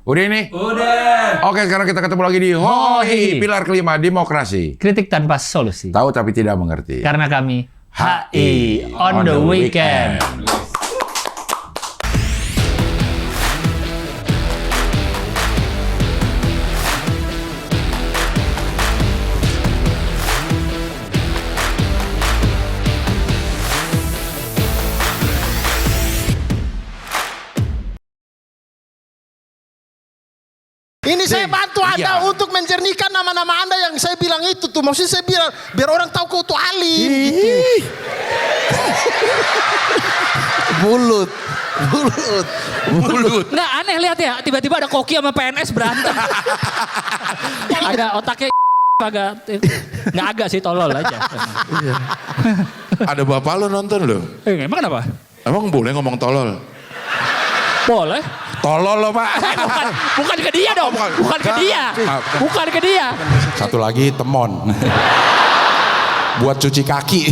Udah ini? Udah. Oke, sekarang kita ketemu lagi di HOI, pilar kelima demokrasi. Kritik tanpa solusi. Tahu tapi tidak mengerti. Karena kami HI on the weekend. Ini saya bantu Anda untuk menjernihkan nama-nama Anda yang saya bilang itu tuh. Maksudnya saya bilang biar orang tahu kau tuh alim. Gitu. Mulut. Nggak aneh lihat ya, tiba-tiba ada Koki sama PNS berantem. Ada otaknya agak, nggak agak sih, tolol aja. Ada bapak lo nonton lo. Emang kenapa? Emang boleh ngomong tolol? Boleh. Tolol lo pak. Bukan ke dia dong, bukan ke dia. Bukan ke dia. Satu lagi temon. Buat cuci kaki.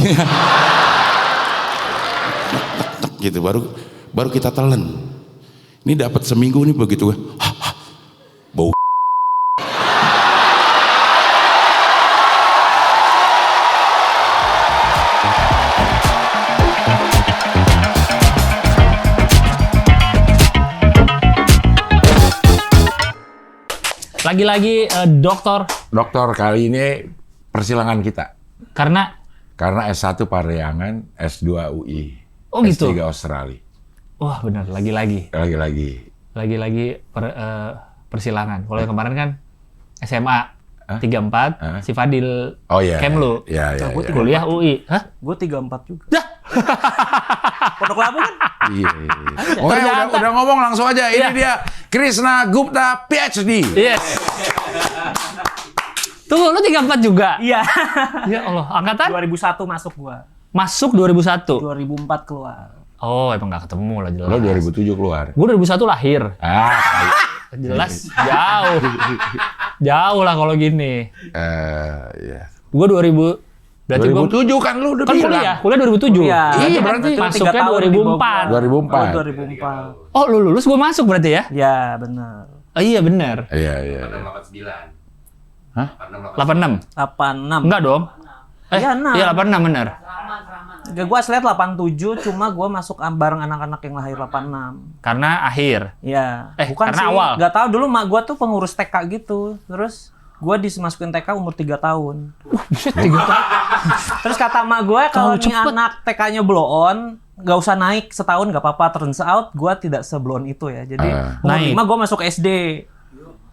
Gitu baru kita telan. Ini dapat seminggu nih begitu. Bau. Lagi-lagi dokter. Dokter, kali ini persilangan kita. Karena S1 Parahyangan, S2 UI. Oh gitu? S3 Australia. Wah benar, lagi-lagi. Lagi-lagi persilangan. Kalau yang kemarin kan SMA 34, si Fadil Kemlu. Iya. Kuliah UI. Hah? Gue 34 juga. Dah. Pondok Labu kan? Iya. Oke, udah ngomong langsung aja. Ini dia Krishna Gupta PhD. Yes. Tunggu, lu 34 juga? Iya. Ya Allah, angkatan? 2001 masuk gua. Masuk 2001? 2004 keluar. Oh, emang gak ketemu lah jelas. Lo 2007 keluar. Gue 2001 lahir. Jelas jauh. Jauh lah kalau gini. Iya. Gue 2000. Berarti 2007 kan lu udah kan bilang. kuliah 2007. Iya, berarti masuknya 2004. 2004. Oh, lu lulus gue masuk berarti ya? Ya, benar. Oh iya benar. Iya. 86. 86. Enggak dong. Iya, 6. Iya 86 benar. Gue asli 87, cuma gue masuk bareng anak-anak yang lahir 86. Karena akhir. Iya. Bukan karena awal. Gak tau, dulu mak gue tuh pengurus TK gitu. Terus gue dimasukin TK umur 3 tahun. 3 tahun. Terus kata mak gue, kalau nih anak TK-nya blow on, gak usah naik setahun gak apa-apa. Turns out gue tidak seblow on itu ya. Jadi umur 5 gue masuk SD.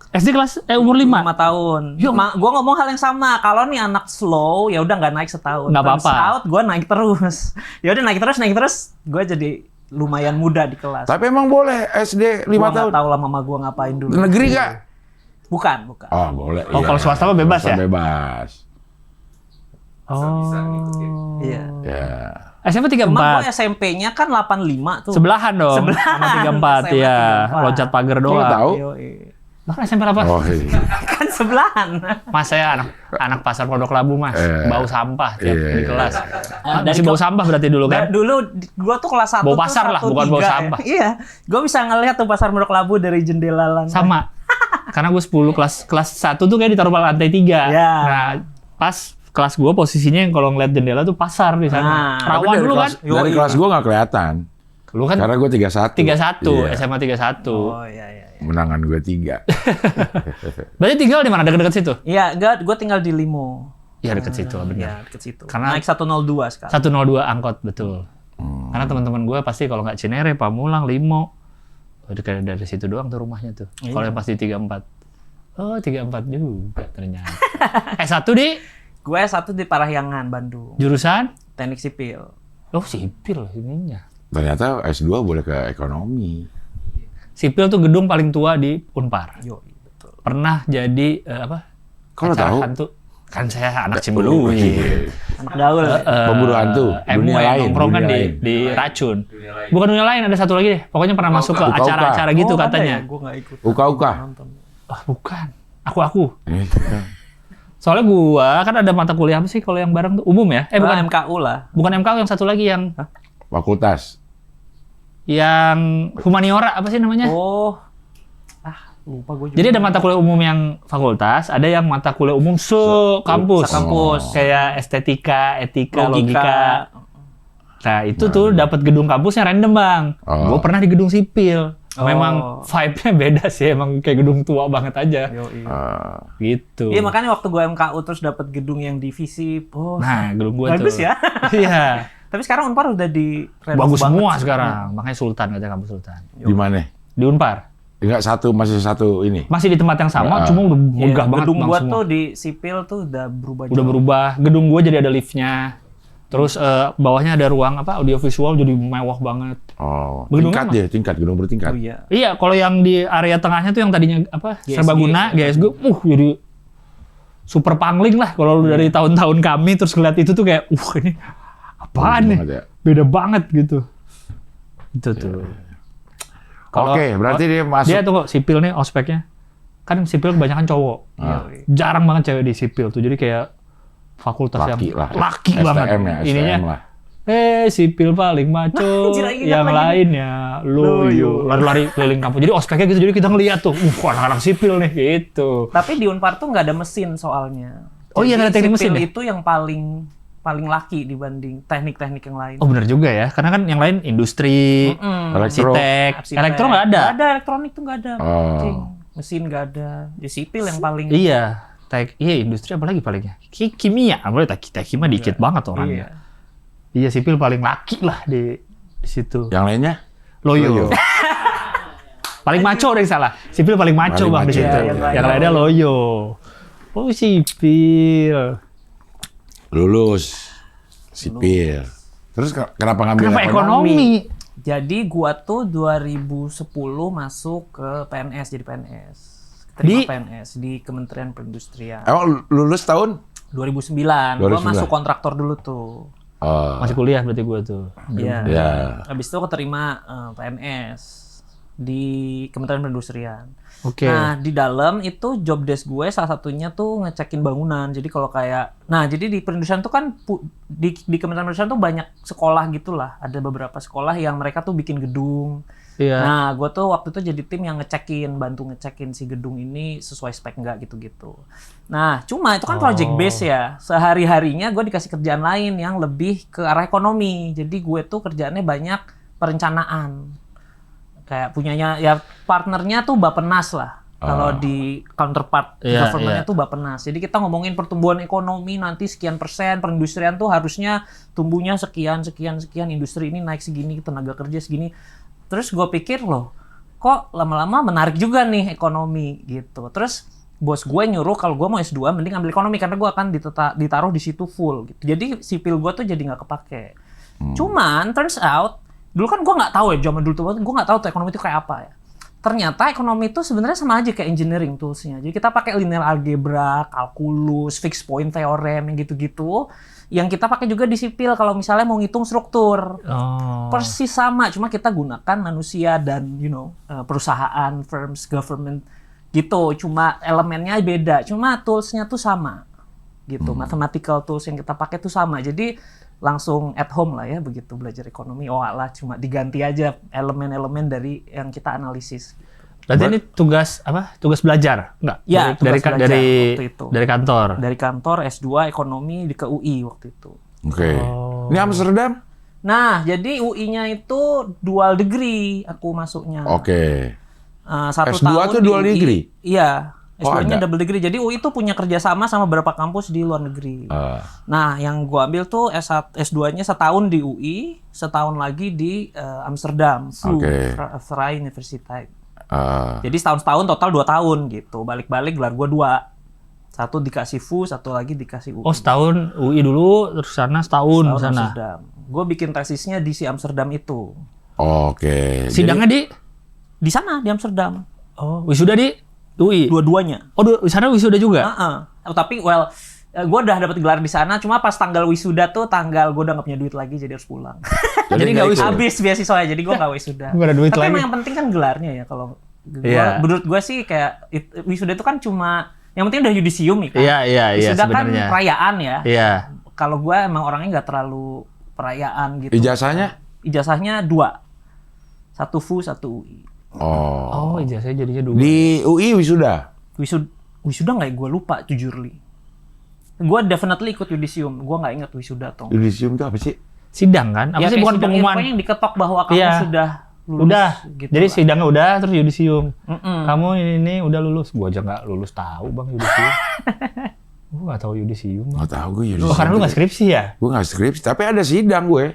SD kelas umur 5? 5 tahun. Gue ngomong hal yang sama. Kalau nih anak slow, ya udah nggak naik setahun. Nggak apa-apa. Turns out gue naik terus. Ya udah naik terus. Gue jadi lumayan muda di kelas. Tapi emang boleh SD 5 tahun? Gue nggak tahu lah mama gue ngapain dulu. Negeri nggak? Bukan. Oh boleh. Oh kalau swasta mah bebas ya? Bebas. Oh. Iya. Ya. SMP 34. Cuma gue SMP-nya kan 85 tuh. Sebelahan dong. Sama 34 ya. Loncat pagar doang. Lo tahu? Bahkan SMP 8. Oh iya. Kan sebelahan. Mas saya anak pasar Pondok Labu mas. Bau sampah tiap di kelas. Masih bau sampah berarti dulu kan? Dulu gue tuh kelas 1 bau pasar lah, bukan bau sampah. Iya. Gue bisa ngelihat tuh pasar Pondok Labu dari jendela lantai. Sama. Karena gue 10 kelas 1 tuh kayak ditaruh lantai 3. Ya. Nah pas kelas gue posisinya yang kalau ngeliat jendela tuh pasar di sana. Rawan dulu kan? Dari kelas gue nggak kelihatan. Lu kan? Karena gue 31. 31, SMA 31. Oh iya. Menangan gue 3. Berarti tinggal di mana? Dekat-dekat situ? Iya, gue tinggal di Limo. Ya dekat situ lah benar. Iya, dekat situ. Karena naik 102 sekarang. 102 angkot betul. Karena teman-teman gue pasti kalau nggak Cinere, Pamulang, Limo. Dari situ doang tuh rumahnya tuh. Iya. Kalau yang pasti 34. Oh 34 juga ternyata. S1 di? Gue S1 di Parahyangan, Bandung. Jurusan? Teknik sipil. Oh sipil ininya. Ternyata S2 boleh ke ekonomi. Sipil tuh gedung paling tua di Unpar. Yo, betul. Pernah jadi apa? Kalau tahu? Hantu. Kan saya anak Cimbului. Anak gaul. Pemburu hantu. MW nongkrong kan di Racun. Bukan dunia lain, ada satu lagi deh. Pokoknya pernah masuk ke acara-acara gitu katanya. Gue nggak ikut. Uka-uka. Bukan. Aku. Soalnya gua kan ada mata kuliah apa sih kalau yang bareng tuh umum ya? Bukan MKU lah. Bukan MKU, yang satu lagi yang Fakultas. yang humaniora apa sih namanya? Oh. Lupa gue juga. Jadi ada mata kuliah umum yang fakultas, ada yang mata kuliah umum sekampus. Sekampus. Kayak estetika, etika, Logika. logika. Nah, itu tuh dapat gedung kampusnya random, Bang. Gue pernah di gedung sipil. Memang vibe-nya beda sih, emang kayak gedung tua banget aja. Gitu. Iya, makanya waktu gue MKU terus dapat gedung yang divisi. Nah, gedung gue tuh. bagus ya. Iya. Tapi sekarang Unpar udah di Bagus semua sekarang. Makanya Sultan, katanya kampus Sultan. Di mana? Di Unpar. Enggak masih satu ini. Masih di tempat yang sama, cuma udah megah banget gedung Bang, gua semua. tuh di sipil tuh udah berubah. Udah berubah. Gedung gua jadi ada liftnya. Terus bawahnya ada ruang audiovisual jadi mewah banget. Oh, Gedungnya tingkat gedung bertingkat. Oh iya. Iya, kalau yang di area tengahnya tuh yang tadinya serbaguna, GSG, jadi super pangling lah kalau lu dari tahun-tahun kami terus ngeliat itu tuh kayak, ini apaan nih? Ya. Beda banget gitu. Itu tuh. Oke, berarti dia masuk. Dia tuh sipil nih ospeknya. Kan sipil kebanyakan cowok. Jarang banget cewek di sipil tuh. Jadi kayak fakultas Laki yang lah. laki STM banget. ya, STM Ininya lah. sipil paling maco, yang lainnya loyo. Lari-lari keliling kampus. Jadi ospeknya gitu, jadi kita ngeliat tuh, anak-anak sipil nih, gitu. Tapi di Unpar tuh nggak ada mesin soalnya. Oh iya, nggak ada teknik mesin sipil ya? itu yang paling laki dibanding teknik-teknik yang lain. Oh benar juga ya, karena kan yang lain industri, Elektro. arsitek, elektro nggak ada. Nggak ada, elektronik tuh nggak ada. Anjing. Mesin nggak ada. Di sipil yang paling. Iya, industri apa lagi palingnya? Kimia, boleh kimia dikit banget orangnya. Iya, sipil paling laki lah di situ. Yang lainnya? Loyo. Paling maco deh salah. Sipil paling maco Paling Bang di maco. situ. Ya, yang lainnya loyo. Oh, sipil. Lulus. Sipil. Terus kenapa ngambil Kenapa ekonomi? Jadi gua tuh 2010 masuk ke PNS, jadi PNS. Di? PNS di Kementerian Perindustrian. Emang lulus tahun? 2009. Gua 2009. masuk kontraktor dulu tuh. Masih kuliah berarti gue tuh. Iya. Ya. Habis itu keterima PNS di Kementerian Perindustrian. Oke. Nah, di dalam itu job desk gue salah satunya tuh ngecekin bangunan. Jadi kalau kayak jadi di perindustrian tuh kan di Kementerian Perindustrian tuh banyak sekolah gitulah. Ada beberapa sekolah yang mereka tuh bikin gedung. Iya. Nah, gue tuh waktu itu jadi tim yang bantu ngecekin si gedung ini sesuai spek nggak gitu-gitu. Nah, cuma itu kan project base ya. Sehari-harinya gue dikasih kerjaan lain yang lebih ke arah ekonomi. Jadi gue tuh kerjaannya banyak perencanaan. Kayak punyanya, ya partnernya tuh Bappenas lah. Kalau di counterpart government-nya tuh Bappenas. Jadi kita ngomongin pertumbuhan ekonomi nanti sekian persen, perindustrian tuh harusnya tumbuhnya sekian, industri ini naik segini, tenaga kerja segini. Terus gue pikir loh, kok lama-lama menarik juga nih ekonomi gitu. Terus bos gue nyuruh kalau gue mau S2 mending ambil ekonomi karena gue akan ditaruh di situ full gitu. Jadi sipil gue tuh jadi nggak kepake. Cuman turns out dulu kan gue nggak tahu ya, zaman dulu tuh gue nggak tahu tuh ekonomi itu kayak apa ya. Ternyata ekonomi itu sebenarnya sama aja kayak engineering toolsnya. Jadi kita pakai linear algebra, kalkulus, fixed point theorem yang gitu-gitu. Yang kita pakai juga di sipil kalau misalnya mau ngitung struktur. Persis sama, cuma kita gunakan manusia dan perusahaan, firms, government gitu. Cuma elemennya beda, cuma toolsnya tuh sama gitu. Mathematical tools yang kita pakai tuh sama. Jadi langsung at home lah ya begitu belajar ekonomi. Oh alah, cuma diganti aja elemen-elemen dari yang kita analisis. Berarti ini tugas apa? Tugas belajar? Enggak? Ya, dari waktu itu. Dari kantor. Dari kantor S2 ekonomi ke UI waktu itu. Oke. Ini Amsterdam? Nah, jadi UI-nya itu dual degree aku masuknya. Oke. Satu S2 tahun tuh dual di UI. degree? Iya. S2-nya ada. double degree. Jadi UI itu punya kerjasama sama beberapa kampus di luar negeri. Nah, yang gua ambil tuh S2-nya setahun di UI, setahun lagi di Amsterdam, Vrije Universiteit. Jadi setahun total 2 tahun gitu. Balik-balik gelar gue 2. Satu dikasih VU, satu lagi dikasih UI. Oh, setahun UI dulu, terus sana setahun sana. Gue bikin tesisnya di si Amsterdam itu. Oke. Sidangnya Di sana, di Amsterdam. Oh, wisuda di UI. Dua-duanya. Oh, di sana wisuda juga? Tapi gue udah dapet gelar di sana. Cuma pas tanggal wisuda tuh gue udah nggak punya duit lagi, jadi harus pulang. Jadi nggak wisuda? Habis beasiswanya, jadi gue nggak wisuda. Nggak ada duit Tapi lagi. emang yang penting kan gelarnya ya. Kalau menurut gue sih kayak wisuda itu kan cuma yang penting udah yudisium ya kan. Iya Wisuda kan sebenarnya. perayaan ya. Iya. Kalau gue emang orangnya nggak terlalu perayaan gitu. Ijazahnya? Ijazahnya 2. 1 VU, 1 UI. Oh. Oh, ijazah jadinya 2. Di UI wisuda? Wisuda nggak? Gue lupa jujurly. Gue definitely ikut yudisium. Gue nggak inget wisuda atau. Yudisium itu apa sih? Sidang kan? Apa Ya, sih kayak bukan sidang pengumuman? pokoknya yang diketok bahwa kamu Iya. sudah lulus. Udah. Gitu Jadi lah. sidangnya udah terus yudisium. Mm-mm. Kamu ini udah lulus. Gua aja nggak lulus tahu Bang yudisium. Gua nggak tahu yudisium. Bang. Nggak tahu gue Oh, yudisium. karena lu nggak skripsi ya? Gue nggak skripsi, tapi ada sidang gue.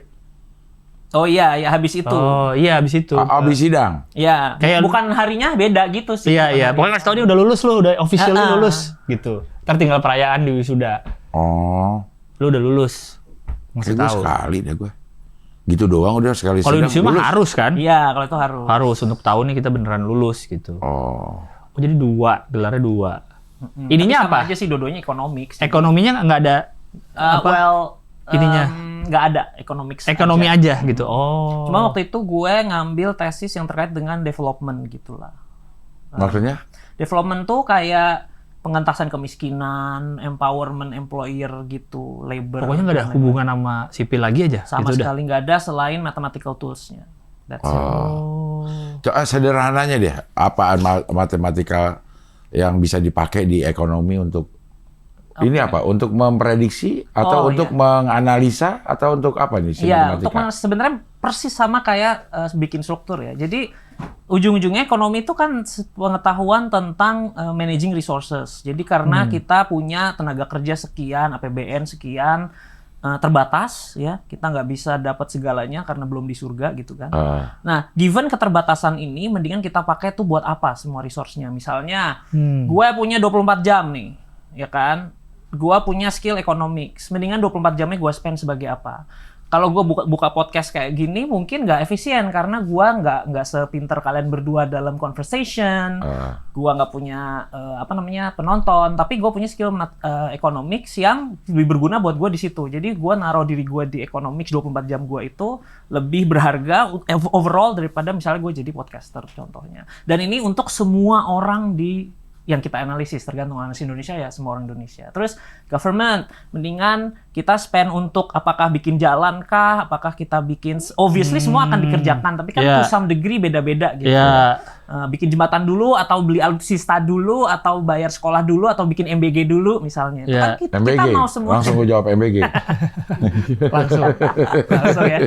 Oh iya, ya habis itu. Oh iya abis itu. Abis sidang. Ya, Kayak- bukan harinya beda gitu sih. Iya iya. Pokoknya ngasih tau dia udah lulus lu, udah officially Ah. lulus gitu. Ntar tinggal perayaan di wisuda. Oh. Lu udah lulus. Ngasih Kayak gue tahu. sekali deh gue. Gitu doang udah sekali Kalau sidang. yudisium mah lulus. harus kan? Iya, kalau itu harus. Harus untuk tahun nih kita beneran lulus gitu. Oh. Oh, jadi 2, gelarnya 2. Mm, Ininya tapi sama apa? aja sih dua-duanya economics. Ekonominya nggak ada apa? Well, Ininya? nggak ada economics. Ekonomi aja gitu. Oh. Cuma waktu itu gue ngambil tesis yang terkait dengan development gitulah. Maksudnya? Development tuh kayak pengentasan kemiskinan, empowerment employer gitu, labor. Pokoknya nggak ada dan lain-lain. hubungan sama sipil lagi aja. Sama gitu sekali nggak ada selain mathematical tools-nya. That's it. Oh. Sederhananya deh, apaan matematika yang bisa dipakai di ekonomi untuk ini apa? Untuk memprediksi atau Oh, untuk iya. menganalisa atau untuk apa nih Iya, untuk matematika? sebenarnya persis sama kayak bikin struktur ya. Jadi ujung-ujungnya ekonomi itu kan pengetahuan tentang managing resources. Jadi karena kita punya tenaga kerja sekian, APBN sekian, terbatas ya, kita nggak bisa dapat segalanya karena belum di surga gitu kan. Nah, given keterbatasan ini, mendingan kita pakai tuh buat apa semua resource-nya. Misalnya, gue punya 24 jam nih, ya kan? Gue punya skill economics, mendingan 24 jamnya gue spend sebagai apa? Kalau gue buka podcast kayak gini, mungkin nggak efisien karena gue nggak sepinter kalian berdua dalam conversation. Gue nggak punya penonton, tapi gue punya skill economics yang lebih berguna buat gue di situ. Jadi gue naruh diri gue di economics 24 jam gue itu lebih berharga overall daripada misalnya gue jadi podcaster contohnya. Dan ini untuk semua orang yang kita analisis, tergantung analisis Indonesia ya, semua orang Indonesia. Terus government, mendingan kita spend untuk apakah bikin jalan kah, apakah kita bikin, obviously semua akan dikerjakan, tapi kan to some degree beda-beda gitu. Yeah. Bikin jembatan dulu, atau beli alutsista dulu, atau bayar sekolah dulu, atau bikin MBG dulu misalnya. Itu kan kita MBG, mau semua. langsung gue jawab MBG. Langsung ya.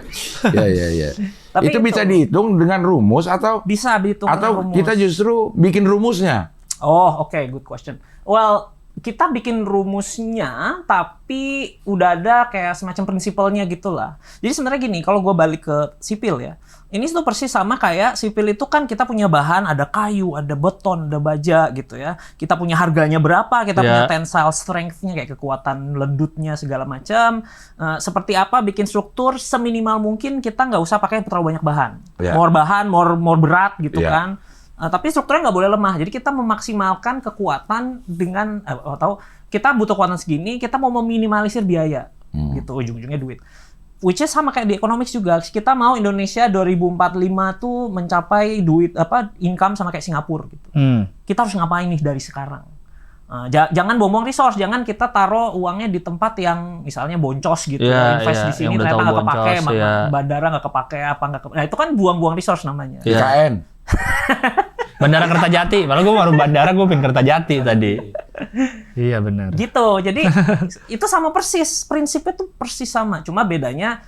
Iya. Tapi Itu bisa dihitung dengan rumus atau Bisa dihitung atau rumus. kita justru bikin rumusnya? Oh, oke, good question. Well, kita bikin rumusnya, tapi udah ada kayak semacam prinsipalnya gitulah. Jadi sebenarnya gini, kalau gue balik ke sipil ya, ini tuh persis sama kayak sipil itu kan kita punya bahan, ada kayu, ada beton, ada baja gitu ya. Kita punya harganya berapa, kita punya tensile strength-nya, kayak kekuatan lendutnya segala macam. Seperti apa bikin struktur seminimal mungkin kita nggak usah pakai terlalu banyak bahan. More bahan, more berat gitu kan. Tapi strukturnya nggak boleh lemah. Jadi kita memaksimalkan kekuatan dengan atau kita butuh kekuatan segini, kita mau meminimalisir biaya. Gitu ujung-ujungnya duit. Which is sama kayak di economics juga. Kita mau Indonesia 2045 tuh mencapai income sama kayak Singapura gitu. Kita harus ngapain nih dari sekarang? Jangan buang-buang resource, jangan kita taruh uangnya di tempat yang misalnya boncos gitu, invest di sini ternyata nggak kepake, bandara nggak kepake, nah itu kan buang-buang resource namanya. IKN. Bandara Kertajati, malah gue baru bandara gue pengen Kertajati tadi. Iya benar. Gitu, jadi itu sama persis, prinsipnya tuh persis sama, cuma bedanya,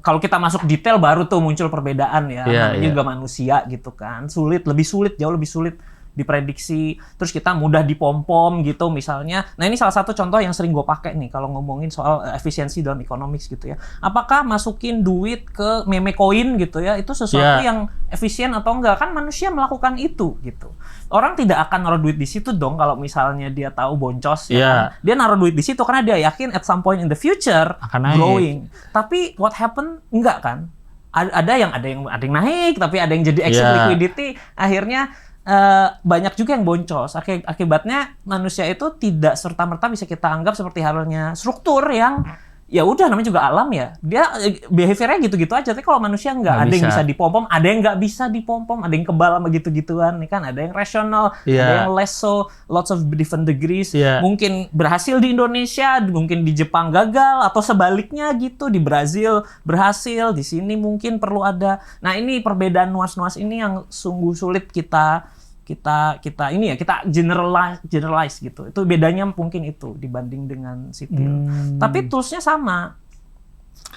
kalau kita masuk detail baru tuh muncul perbedaan ya, namanya juga manusia gitu kan, lebih sulit, jauh lebih sulit diprediksi, terus kita mudah dipom-pom gitu misalnya. Nah ini salah satu contoh yang sering gue pakai nih kalau ngomongin soal efisiensi dalam economics gitu ya. Apakah masukin duit ke meme coin gitu ya, itu sesuatu yang efisien atau enggak? Kan manusia melakukan itu gitu. Orang tidak akan naruh duit di situ dong kalau misalnya dia tahu boncos. Ya kan? Dia naruh duit di situ karena dia yakin at some point in the future akan growing. Tapi what happen? Enggak kan? Ada yang naik, tapi ada yang jadi exit liquidity. Akhirnya banyak juga yang boncos. Akibatnya manusia itu tidak serta-merta bisa kita anggap seperti halnya struktur yang ya udah namanya juga alam ya. Dia behaviornya gitu-gitu aja. Tapi kalau manusia nggak, ada yang bisa dipom-pom, ada yang nggak bisa dipom-pom, ada yang kebal sama gitu-gituan, nih kan? Ada yang rasional, ada yang less so, lots of different degrees. Mungkin berhasil di Indonesia, mungkin di Jepang gagal, atau sebaliknya gitu, di Brazil berhasil, di sini mungkin perlu ada. Nah ini perbedaan nuas-nuas ini yang sungguh sulit kita generalize gitu. Itu bedanya mungkin itu dibanding dengan sipil. Tapi toolsnya sama.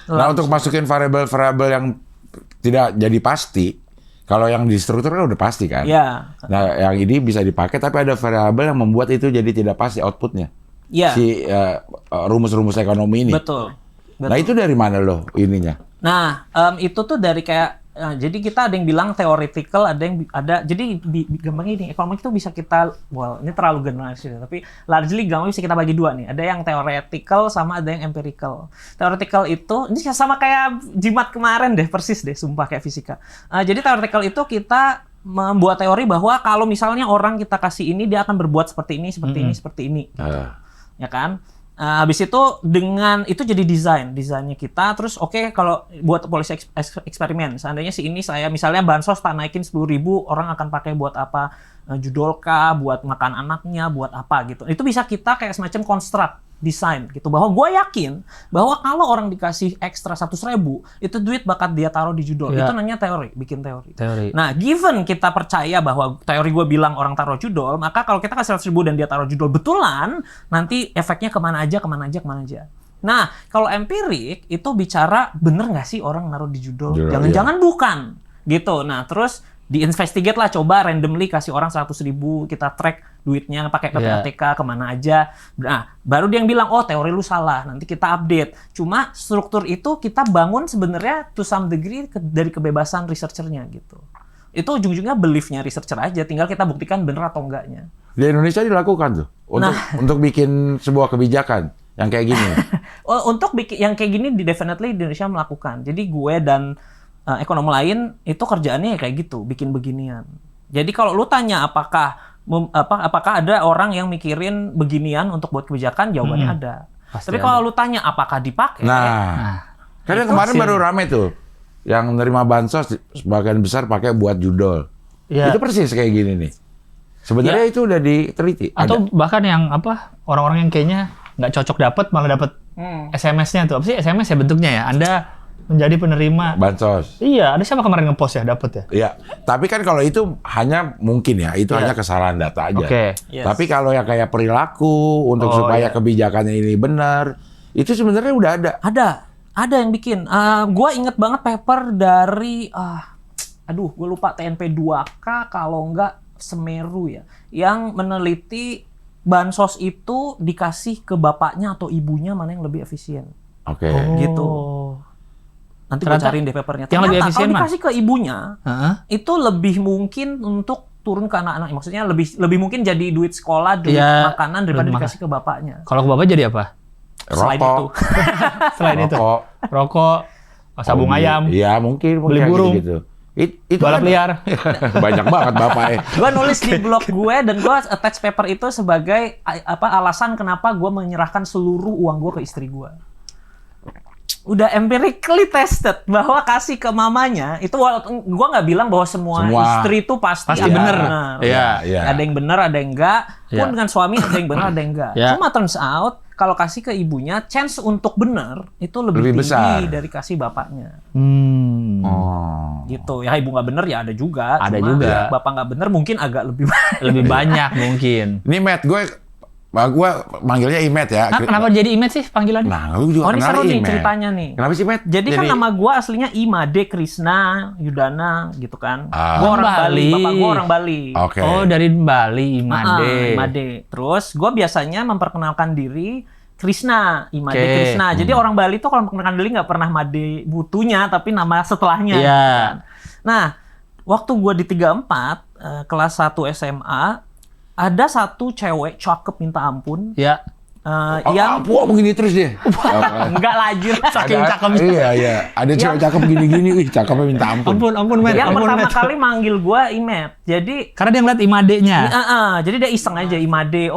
Nah, untuk masukin variabel-variabel yang tidak jadi pasti, kalau yang di struktur kan udah pasti kan. Iya. Nah, yang ini bisa dipakai tapi ada variabel yang membuat itu jadi tidak pasti outputnya. Iya. Si rumus-rumus ekonomi ini. Betul. Nah, itu dari mana loh ininya? Nah, itu tuh dari kayak jadi kita ada yang bilang theoretical, jadi gampang ini ekonomi itu bisa kita, ini terlalu generalisir, tapi largely gampang bisa kita bagi dua nih. Ada yang theoretical sama ada yang empirical. Theoretical itu, ini sama kayak jimat kemarin deh, persis deh, sumpah kayak fisika. Jadi theoretical itu kita membuat teori bahwa kalau misalnya orang kita kasih ini, dia akan berbuat seperti ini, seperti ini, seperti ini. Gitu. Ya kan? Habis itu dengan itu jadi desainnya kita, terus oke, kalau buat polisi eksperimen, seandainya saya misalnya bansos tak naikin 10.000, orang akan pakai buat apa? Judolka, buat makan anaknya, buat apa gitu. Itu bisa kita kayak semacam construct, desain gitu, bahwa gue yakin bahwa kalau orang dikasih ekstra 100.000, itu duit bakat dia taruh di judol. Itu namanya bikin teori. Nah, given kita percaya bahwa teori gue bilang orang taruh judol, maka kalau kita kasih 100.000 dan dia taruh judol betulan, nanti efeknya kemana aja. Nah, kalau empirik itu bicara bener nggak sih orang naruh di judol? Jangan-jangan bukan gitu. Nah, terus diinvestigate lah, coba randomly kasih orang 100.000, kita track duitnya pakai PPATK kemana aja. Nah, baru dia yang bilang, oh teori lu salah, nanti kita update. Cuma struktur itu kita bangun sebenarnya to some degree dari kebebasan researchernya gitu. Itu ujung-ujungnya belief-nya researcher aja, tinggal kita buktikan bener atau enggaknya. Di Indonesia dilakukan tuh untuk bikin sebuah kebijakan yang kayak gini. Untuk bikin yang kayak gini definitely di Indonesia melakukan. Jadi gue dan ekonom lain itu kerjaannya ya kayak gitu, bikin beginian. Jadi kalau lu tanya apakah ada orang yang mikirin beginian untuk buat kebijakan, jawabannya ada. Tapi kalau lu tanya apakah dipakai? Karena kemarin baru rame tuh, yang nerima bansos sebagian besar pakai buat judol. Itu persis kayak gini nih. Sebenarnya itu udah diteliti. Atau bahkan yang orang-orang yang kayaknya nggak cocok dapat malah dapat SMS-nya tuh. Apa sih SMS ya bentuknya ya? Anda menjadi penerima bansos. Iya, ada siapa kemarin ngepost ya dapat ya? Iya, tapi kan kalau itu hanya mungkin ya, itu hanya kesalahan data aja. Tapi kalau yang kayak perilaku untuk supaya kebijakannya ini benar, itu sebenarnya udah ada. Ada yang bikin. Gue inget banget paper dari gue lupa TNP 2K kalau enggak Semeru ya, yang meneliti bansos itu dikasih ke bapaknya atau ibunya mana yang lebih efisien. Gitu. Nanti gue cariin deh papernya. Yang lebih efisien kalau dikasih ke ibunya, itu lebih mungkin untuk turun ke anak-anak. Maksudnya lebih mungkin jadi duit sekolah, duit makanan daripada dikasih ke bapaknya. Kalau ke bapak jadi apa? Selain itu. Selain itu. Rokok, sabung ayam. Iya, mungkin beli burung. Gitu. Itu balap liar. Banyak banget bapaknya. Gue nulis di blog gue dan gue attach paper itu sebagai alasan kenapa gue menyerahkan seluruh uang gue ke istri gue. Udah empirically tested bahwa kasih ke mamanya itu, gue nggak bilang bahwa semua istri itu pasti benar. Ada yang benar, ada yang enggak. Pun dengan suami ada yang benar, ada yang enggak. Cuma turns out kalau kasih ke ibunya, chance untuk benar itu lebih tinggi besar dari kasih bapaknya. Gitu. Ya ibu nggak benar ya ada juga. Ada cuma juga. Bapak nggak benar mungkin agak lebih banyak mungkin. Ini Matt, gue manggilnya Imet ya. Kenapa jadi Imet sih panggilannya? Nah, lu juga ini kenal seru nih Imet. ceritanya nih. Kenapa sih Matt? Jadi kan nama gue aslinya Imade Krishna Yudana gitu kan. Gue orang Bali. Bapak gue orang Bali. Oh dari Bali, Imade. Imade. Terus gue biasanya memperkenalkan diri Krishna, Imade Krishna. Jadi orang Bali tuh kalau memperkenalkan diri nggak pernah Made butunya, tapi nama setelahnya. Kan? Nah, waktu gue di 34 kelas 1 SMA, ada satu cewek cakep minta ampun. Yang begini terus dia. Enggak lajir. Saking cakepnya. Iya. Ada cewek cakep gini-gini, cakepnya minta ampun. Ampun, Matt. Yang pertama kali manggil gue Imet. Jadi karena dia ngeliat IMADE-nya. Jadi dia iseng aja IMADE,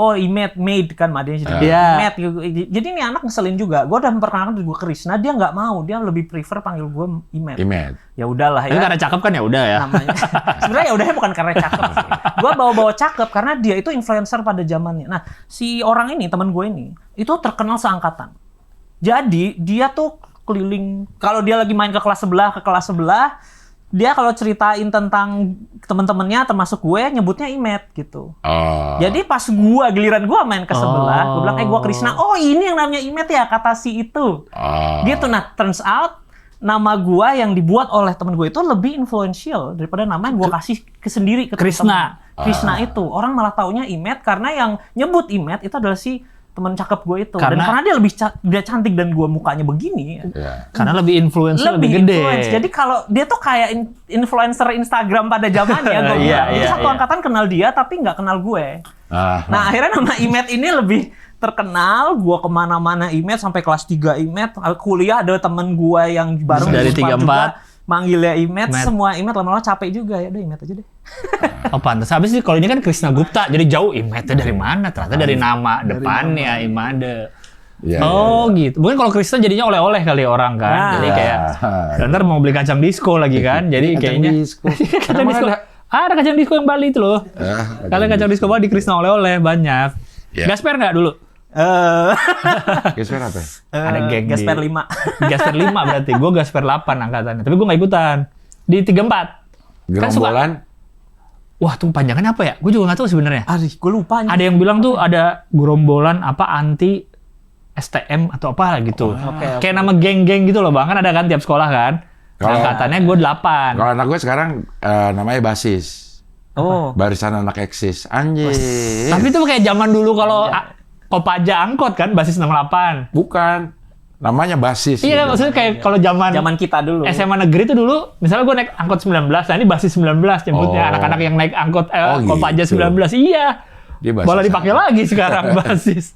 made kan madenya jadi Made. Jadi ini anak ngeselin juga. Gue udah memperkenalkan diri gue ke Krishna, dia nggak mau, dia lebih prefer panggil gue Imed. Ya udahlah ya. Karena cakep kan ya udah ya. Namanya. Sebenarnya ya udahnya bukan karena cakep sih. Gue bawa cakep karena dia itu influencer pada zamannya. Nah, si orang ini, teman gue ini, itu terkenal seangkatan. Jadi dia tuh keliling, kalau dia lagi main ke kelas sebelah, dia kalau ceritain tentang temen-temennya termasuk gue nyebutnya Imed gitu. Jadi pas giliran gue main ke sebelah, gue bilang gue Krishna, oh ini yang namanya Imed ya kata si itu. Gitu. Nah, turns out nama gue yang dibuat oleh temen gue itu lebih influential daripada nama yang gue kasih sendiri ke Krishna. Krishna itu. Orang malah taunya Imed karena yang nyebut Imed itu adalah si teman cakep gue itu. Dan karena dia dia cantik dan gue mukanya begini. Karena lebih influencer lebih gede. Jadi kalau dia tuh kayak influencer Instagram pada zamannya. Jadi satu angkatan kenal dia tapi nggak kenal gue. Nah akhirnya nama Imed ini lebih terkenal. Gue kemana-mana Imed sampai kelas 3 Imed. Kuliah ada temen gue yang bareng dari 3-4 manggilnya Imed. Semua Imed lama-lama capek juga ya. Udah Imed aja deh. Oh pantas. Habis sih kalau ini kan Krishna Gupta, jadi jauh Imednya dari mana? Ternyata dari nama depannya Imade. Gitu. Mungkin kalau Krishna jadinya oleh-oleh kali orang kan. Jadi kayak ntar mau beli kacang disco lagi kan. Jadi kayaknya kacang disco. Ada kacang disco yang Bali itu loh. Kalian kacang disco Bali di Krishna oleh-oleh banyak. Gasper nggak dulu? Gasper apa? Ada geng Gasper 5. Gasper 5 berarti. Gue Gasper 8 angkatannya. Tapi gue nggak ikutan. Di 34. Gerombolan. Wah, tuh panjangannya apa ya? Gue juga nggak tahu sebenarnya. Gue lupa. Ada yang bilang tuh ada gerombolan apa anti STM atau apa gitu. Kayak nama geng-geng gitu loh Bang. Kan ada kan tiap sekolah kan. Angkatannya gue 8. Kalau anak gue sekarang namanya Basis. Barisan anak eksis. Anjir. Tapi itu kayak zaman dulu kalau Kopaja angkot kan Basis 68. Bukan. Namanya Basis. Iya, maksudnya kayak kalau zaman kita dulu. SMA negeri itu dulu, misalnya gue naik angkot 19, nah ini Basis 19 nyebutnya anak-anak yang naik angkot Kopaja gitu. 19. Iya. Malah dipakai lagi sekarang Basis.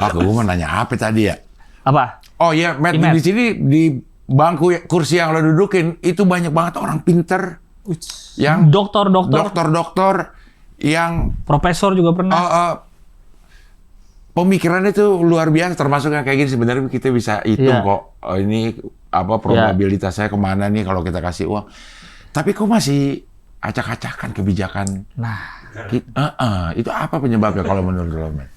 Gue mau nanya apa tadi ya? Apa? Oh iya, Matt, di sini di bangku kursi yang lo dudukin itu banyak banget orang pinter. Yang dokter yang profesor juga pernah. Pemikirannya itu luar biasa, termasuk yang kayak gini sebenarnya kita bisa hitung kok. Ini apa probabilitas saya kemana nih kalau kita kasih uang. Tapi kok masih acak-acakan kebijakan. Itu apa penyebabnya kalau menurut lo, Matt?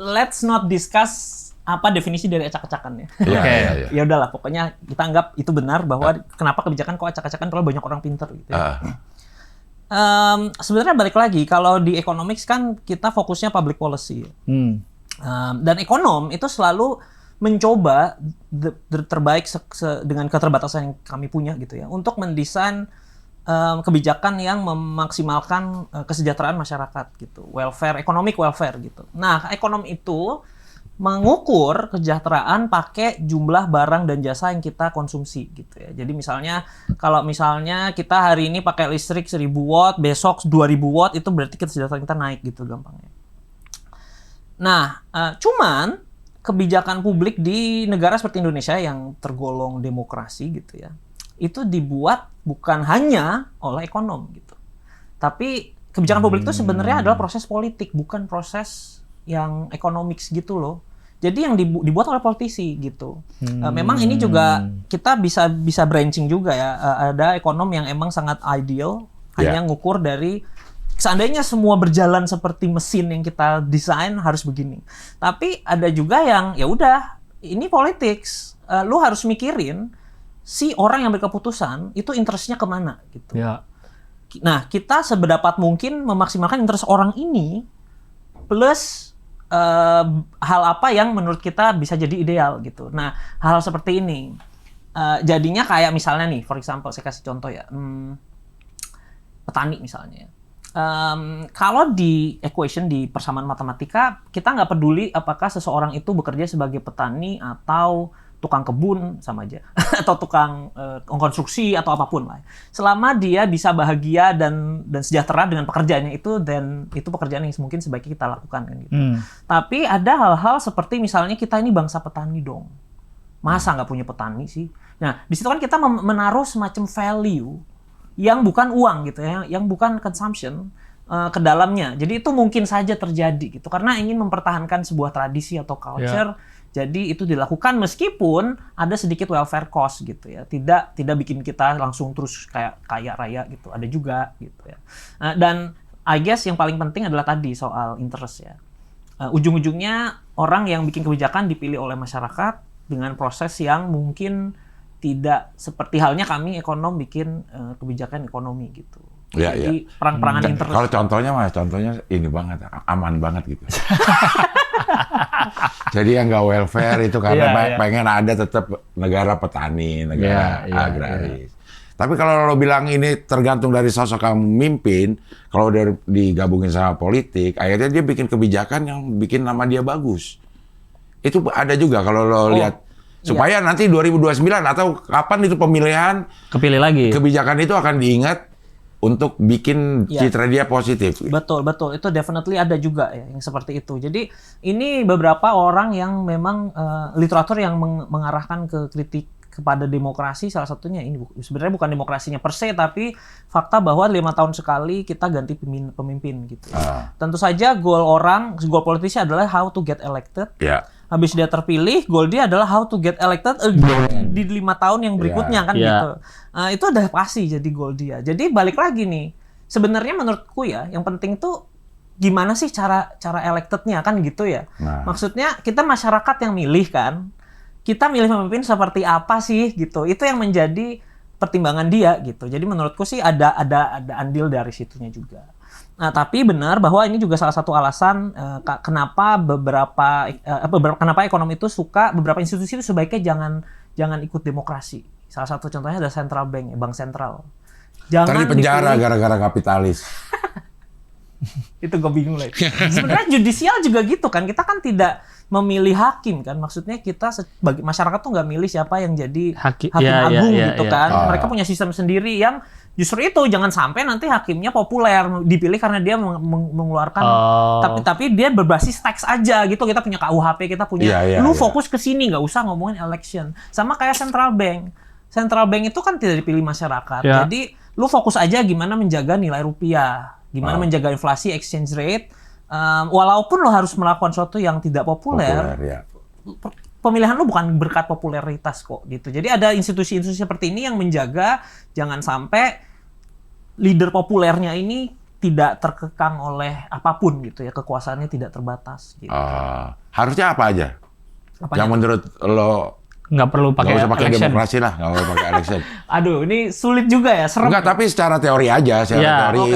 Let's not discuss apa definisi dari acak-acakan ya. Ya udahlah, pokoknya kita anggap itu benar bahwa kenapa kebijakan kok acak-acakan kalau banyak orang pintar gitu. Sebenarnya balik lagi kalau di economics kan kita fokusnya public policy. Dan ekonom itu selalu mencoba terbaik dengan keterbatasan yang kami punya gitu ya untuk mendesain kebijakan yang memaksimalkan kesejahteraan masyarakat gitu, economic welfare gitu. Nah, ekonom itu mengukur kesejahteraan pakai jumlah barang dan jasa yang kita konsumsi gitu ya. Jadi misalnya kalau misalnya kita hari ini pakai listrik 1000 watt, besok 2000 watt itu berarti kesejahteraan kita naik gitu gampangnya. Nah, cuman kebijakan publik di negara seperti Indonesia yang tergolong demokrasi gitu ya. Itu dibuat bukan hanya oleh ekonom gitu. Tapi kebijakan publik itu sebenarnya adalah proses politik, bukan proses yang economics gitu loh. Jadi yang dibuat oleh politisi gitu. Memang ini juga kita bisa branching juga ya. Ada ekonom yang emang sangat ideal, hanya ngukur dari seandainya semua berjalan seperti mesin yang kita desain harus begini. Tapi ada juga yang ya udah ini politics. Lu harus mikirin si orang yang berkeputusan itu interestnya kemana gitu. Nah kita seberdapat mungkin memaksimalkan interest orang ini plus hal apa yang menurut kita bisa jadi ideal gitu. Nah, hal seperti ini jadinya kayak misalnya nih, for example, saya kasih contoh ya, petani misalnya. Kalau di equation di persamaan matematika kita nggak peduli apakah seseorang itu bekerja sebagai petani atau tukang kebun sama aja atau tukang konstruksi atau apapun lah. Selama dia bisa bahagia dan sejahtera dengan pekerjaannya itu, dan itu pekerjaan yang mungkin sebaiknya kita lakukan kan gitu. Tapi ada hal-hal seperti misalnya kita ini bangsa petani dong. Masa nggak punya petani sih? Nah, di situ kan kita menaruh semacam value yang bukan uang gitu ya, yang bukan consumption ke dalamnya. Jadi itu mungkin saja terjadi gitu karena ingin mempertahankan sebuah tradisi atau culture. Jadi itu dilakukan meskipun ada sedikit welfare cost gitu ya. Tidak bikin kita langsung terus kayak kaya raya gitu. Ada juga gitu ya. Dan I guess yang paling penting adalah tadi soal interest ya. Ujung-ujungnya orang yang bikin kebijakan dipilih oleh masyarakat dengan proses yang mungkin tidak seperti halnya kami ekonom bikin kebijakan ekonomi gitu. Ya, jadi perang-perangan interest. Kalau contohnya ini banget, aman banget gitu. Jadi yang nggak welfare itu karena pengen ada tetap negara petani, negara agraris. Tapi kalau lo bilang ini tergantung dari sosok yang memimpin, kalau udah digabungin sama politik, akhirnya dia bikin kebijakan yang bikin nama dia bagus. Itu ada juga kalau lo lihat. Supaya nanti 2029 atau kapan itu pemilihan, kepilih lagi. Kebijakan itu akan diingat untuk bikin citra dia positif. Betul. Itu definitely ada juga ya yang seperti itu. Jadi ini beberapa orang yang memang literatur yang mengarahkan ke kritik kepada demokrasi, salah satunya ini sebenarnya bukan demokrasinya per se, tapi fakta bahwa 5 tahun sekali kita ganti pemimpin gitu. Tentu saja goal politisi adalah how to get elected. Habis dia terpilih, goal dia adalah how to get elected again di 5 tahun yang berikutnya kan gitu. Itu udah pasti jadi goal dia. Jadi balik lagi nih, sebenarnya menurutku ya, yang penting tuh gimana sih cara electednya kan gitu ya. Maksudnya kita masyarakat yang milih kan, kita milih pemimpin seperti apa sih gitu. Itu yang menjadi pertimbangan dia gitu. Jadi menurutku sih ada andil dari situnya juga. Nah, tapi benar bahwa ini juga salah satu alasan kenapa kenapa ekonomi itu suka beberapa institusi itu sebaiknya jangan ikut demokrasi. Salah satu contohnya adalah central bank, bank sentral. Jangan Tadi penjara gara-gara kapitalis. Itu gue bingung lah. Sebenarnya judicial juga gitu kan. Kita kan tidak memilih hakim kan. Maksudnya kita sebagai masyarakat tuh nggak milih siapa yang jadi hakim agung gitu kan. Mereka punya sistem sendiri yang justru itu jangan sampai nanti hakimnya populer dipilih karena dia mengeluarkan tapi dia berbasis teks aja gitu. Kita punya KUHP, kita punya fokus ke sini, nggak usah ngomongin election. Sama kayak central bank. Central bank itu kan tidak dipilih masyarakat. Jadi lu fokus aja gimana menjaga nilai rupiah, gimana menjaga inflasi, exchange rate. Walaupun lo harus melakukan sesuatu yang tidak populer pemilihan lu bukan berkat popularitas kok gitu. Jadi ada institusi-institusi seperti ini yang menjaga jangan sampai leader populernya ini tidak terkekang oleh apapun gitu ya, kekuasaannya tidak terbatas gitu. Harusnya apa aja? Yang menurut lo nggak perlu pakai nggak usah pakai demokrasi lah, nggak perlu pakai election. Aduh, ini sulit juga ya, serem. Enggak, tapi secara teori aja, teori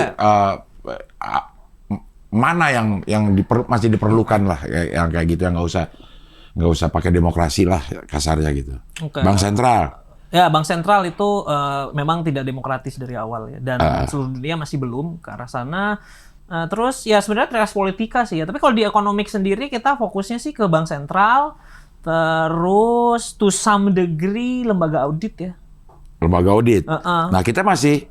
mana yang masih diperlukan lah, yang kayak gitu, yang nggak usah pakai demokrasi lah kasarnya gitu. Bank sentral. Ya, bank sentral itu memang tidak demokratis dari awal ya, dan seluruh dunia masih belum ke arah sana. Terus ya sebenarnya trias politika sih ya, tapi kalau di ekonomik sendiri kita fokusnya sih ke bank sentral, terus to some degree lembaga audit ya. Lembaga audit. Nah kita masih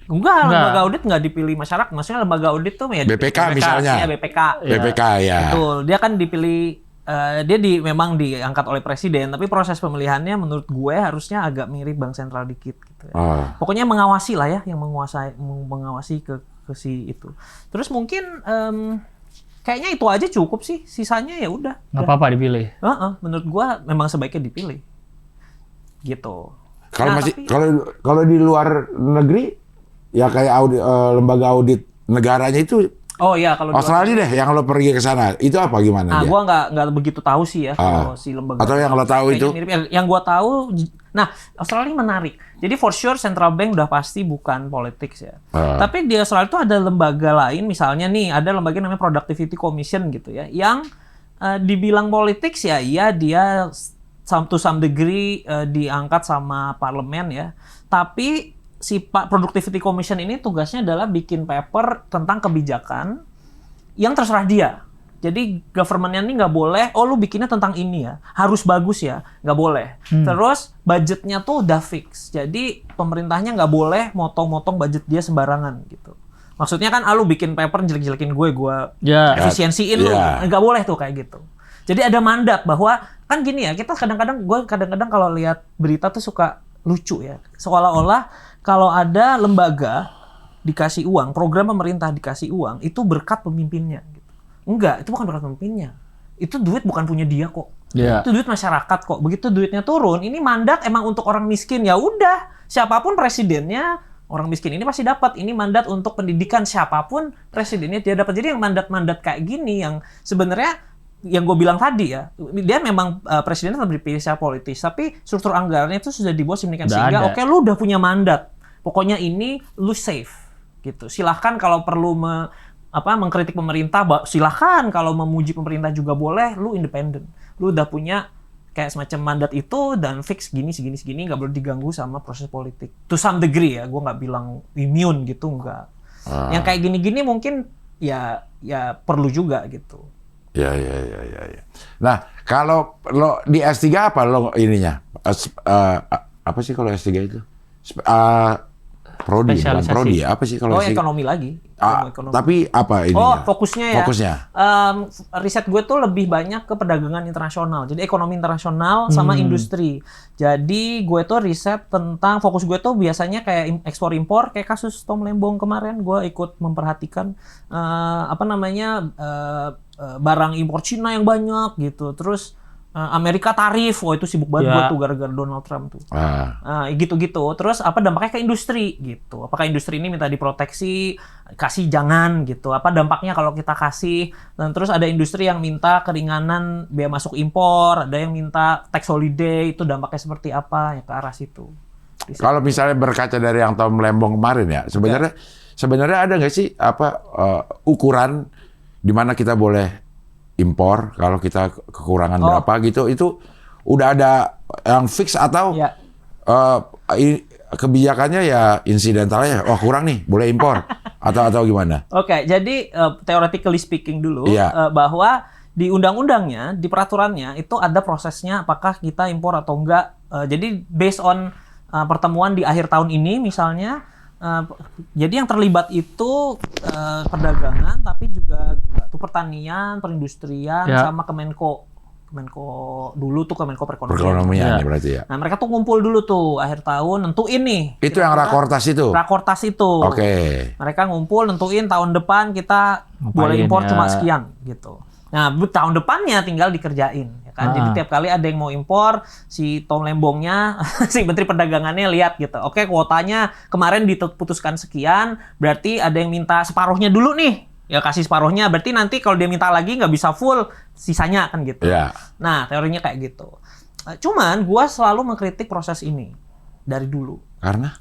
Enggak, lembaga audit nggak dipilih masyarakat. Maksudnya lembaga audit tuh ya BPK misalnya. Ya, BPK. BPK ya. Betul. Dia kan dipilih, dia memang diangkat oleh presiden, tapi proses pemilihannya menurut gue harusnya agak mirip bank sentral dikit gitu ya. Pokoknya mengawasi lah ya, yang mengawasi ke si itu. Terus mungkin kayaknya itu aja cukup sih. Sisanya ya udah. Nggak apa-apa dipilih. Menurut gue memang sebaiknya dipilih. Gitu. Kalau kalau di luar negeri ya kayak lembaga audit negaranya itu. Oh iya, kalau Australia deh yang lo pergi ke sana. Itu apa gimana? Gua nggak begitu tahu sih ya kalau si lembaga. Atau yang lo tahu itu? Yang gua tahu, nah Australia menarik. Jadi for sure central bank udah pasti bukan politics ya. Tapi di Australia itu ada lembaga lain, misalnya nih ada lembaga namanya Productivity Commission gitu ya, yang dibilang politics ya, iya dia to some degree diangkat sama parlemen ya. Tapi si Productivity Commission ini tugasnya adalah bikin paper tentang kebijakan yang terserah dia. Jadi government-nya ini nggak boleh, lu bikinnya tentang ini ya, harus bagus ya, nggak boleh. Terus budgetnya tuh udah fix. Jadi pemerintahnya nggak boleh motong-motong budget dia sembarangan gitu. Maksudnya kan lu bikin paper jelek-jelekin gue efisiensiin lu, nggak boleh tuh kayak gitu. Jadi ada mandat bahwa kan gini ya, kita kadang-kadang kalau lihat berita tuh suka lucu ya, seolah-olah kalau ada lembaga dikasih uang, program pemerintah dikasih uang, itu berkat pemimpinnya. Gitu. Enggak, itu bukan berkat pemimpinnya. Itu duit bukan punya dia kok. Yeah. Itu duit masyarakat kok. Begitu duitnya turun, ini mandat emang untuk orang miskin. Ya udah, siapapun presidennya, orang miskin ini pasti dapat. Ini mandat untuk pendidikan, siapapun presidennya dia dapat. Jadi yang mandat-mandat kayak gini yang sebenarnya yang gue bilang tadi ya, dia memang presiden tetap dipilih secara politis, tapi struktur anggarannya itu sudah dibuat sedemikian sehingga oke, lu udah punya mandat. Pokoknya ini lu safe gitu. Silahkan kalau perlu mengkritik pemerintah, silahkan kalau memuji pemerintah juga boleh, lu independen. Lu udah punya kayak semacam mandat itu dan fix segini, nggak boleh diganggu sama proses politik. To some degree ya, gue nggak bilang immune gitu, nggak. Yang kayak gini-gini mungkin ya perlu juga gitu. Ya. Nah, kalau lo di S3 apa lo ininya? Apa sih kalau S3 itu? Prodi, bukan prodi. Apa sih kalau S3? Ekonomi lagi. Ekonomi. Tapi apa ininya? Fokusnya. Riset gue tuh lebih banyak ke perdagangan internasional. Jadi ekonomi internasional sama industri. Jadi gue tuh riset tentang, fokus gue tuh biasanya kayak ekspor-impor, kayak kasus Tom Lembong kemarin. Gue ikut memperhatikan barang impor Cina yang banyak gitu. Terus Amerika tarif, itu sibuk banget gue tuh gara-gara Donald Trump tuh. Gitu-gitu. Terus apa dampaknya ke industri gitu. Apakah industri ini minta diproteksi, kasih jangan gitu. Apa dampaknya kalau kita kasih. Dan terus ada industri yang minta keringanan biaya masuk impor, ada yang minta tax holiday, itu dampaknya seperti apa ya ke arah situ. Kalau misalnya berkaca dari yang Tom Lembong kemarin ya, sebenarnya ada nggak sih ukuran di mana kita boleh impor kalau kita kekurangan berapa gitu, itu udah ada yang fix atau kebijakannya ya insidentalnya, kurang nih boleh impor atau gimana? Oke, jadi theoretically speaking dulu bahwa di undang-undangnya, di peraturannya itu ada prosesnya apakah kita impor atau enggak. Jadi based on pertemuan di akhir tahun ini misalnya, jadi yang terlibat itu perdagangan, tapi juga pertanian, perindustrian, sama Kemenko dulu tuh, Kemenko Perekonomian. Ya berarti ya. Nah mereka tuh ngumpul dulu tuh akhir tahun, nentuin nih. Itu yang Rakortas itu? Rakortas itu. Oke. Mereka ngumpul, nentuin tahun depan kita boleh impor cuma sekian gitu. Nah tahun depannya tinggal dikerjain. Kan? Jadi tiap kali ada yang mau impor, si Tom Lembongnya, si Menteri Perdagangannya lihat gitu. Oke, kuotanya kemarin diputuskan sekian, berarti ada yang minta separuhnya dulu nih. Ya kasih separuhnya, berarti nanti kalau dia minta lagi nggak bisa full, sisanya kan gitu. Yeah. Nah, teorinya kayak gitu. Cuman gua selalu mengkritik proses ini dari dulu.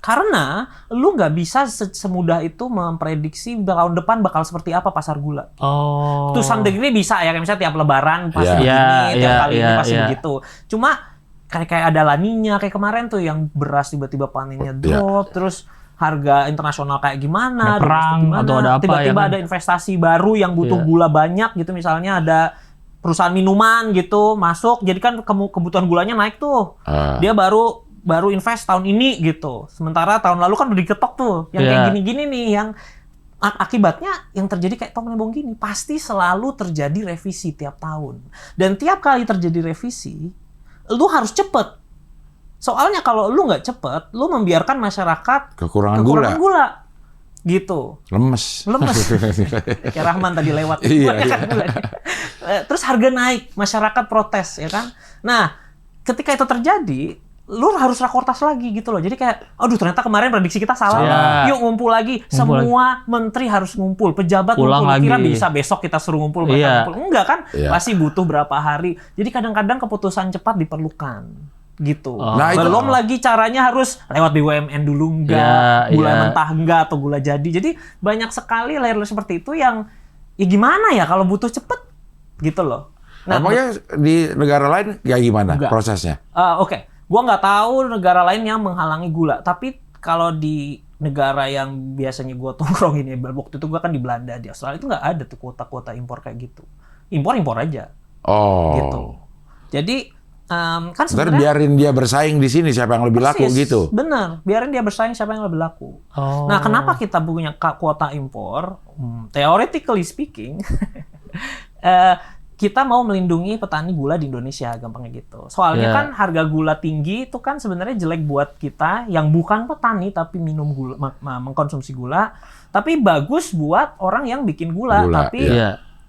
Karena lu nggak bisa semudah itu memprediksi tahun depan bakal seperti apa pasar gula. To some degree bisa ya, kayak misalnya tiap lebaran pasti begini, tiap kali ini pasti begitu. Cuma kayak ada La Niña kayak kemarin tuh yang beras tiba-tiba panennya drop, terus harga internasional kayak gimana, perang atau ada apa, tiba-tiba ya kan? ada investasi baru yang butuh gula banyak gitu, misalnya ada perusahaan minuman gitu masuk, jadi kan kebutuhan gulanya naik tuh. Dia baru invest tahun ini gitu. Sementara tahun lalu kan udah diketok tuh. Yang kayak gini-gini nih, yang akibatnya yang terjadi kayak Tom Lembong gini, pasti selalu terjadi revisi tiap tahun. Dan tiap kali terjadi revisi, lu harus cepet. Soalnya kalau lu nggak cepet, lu membiarkan masyarakat kekurangan gula. Gitu. Lemes. Kayak Rahman tadi lewat. Terus harga naik, masyarakat protes, ya kan? Nah, ketika itu terjadi, lu harus rakortas lagi gitu loh. Jadi kayak, aduh ternyata kemarin prediksi kita salah. Yuk ngumpul lagi. Semua menteri harus ngumpul, pejabat ngumpul. Kira bisa besok kita suruh ngumpul, ngumpul. Enggak kan? Pasti butuh berapa hari. Jadi kadang-kadang keputusan cepat diperlukan. Gitu. Belum lagi caranya harus lewat BUMN dulu enggak, gula mentah enggak, atau gula jadi. Jadi banyak sekali layer-layer seperti itu yang ya gimana ya kalau butuh cepet gitu loh. Nah, emangnya di negara lain kayak gimana prosesnya? Oke. Gua nggak tahu negara lain yang menghalangi gula, tapi kalau di negara yang biasanya gua tongkrongin ya, waktu itu gua kan di Belanda, di Australia itu nggak ada tuh kuota-kuota impor kayak gitu. Impor aja. Gitu. Jadi kan sebenarnya biarin dia bersaing di sini, siapa yang lebih laku gitu. Bener, biarin dia bersaing siapa yang lebih laku. Nah, kenapa kita punya kuota impor? Theoretically speaking, kita mau melindungi petani gula di Indonesia, gampangnya gitu. Soalnya kan harga gula tinggi itu kan sebenarnya jelek buat kita yang bukan petani tapi minum gula, mengkonsumsi gula. Tapi bagus buat orang yang bikin gula tapi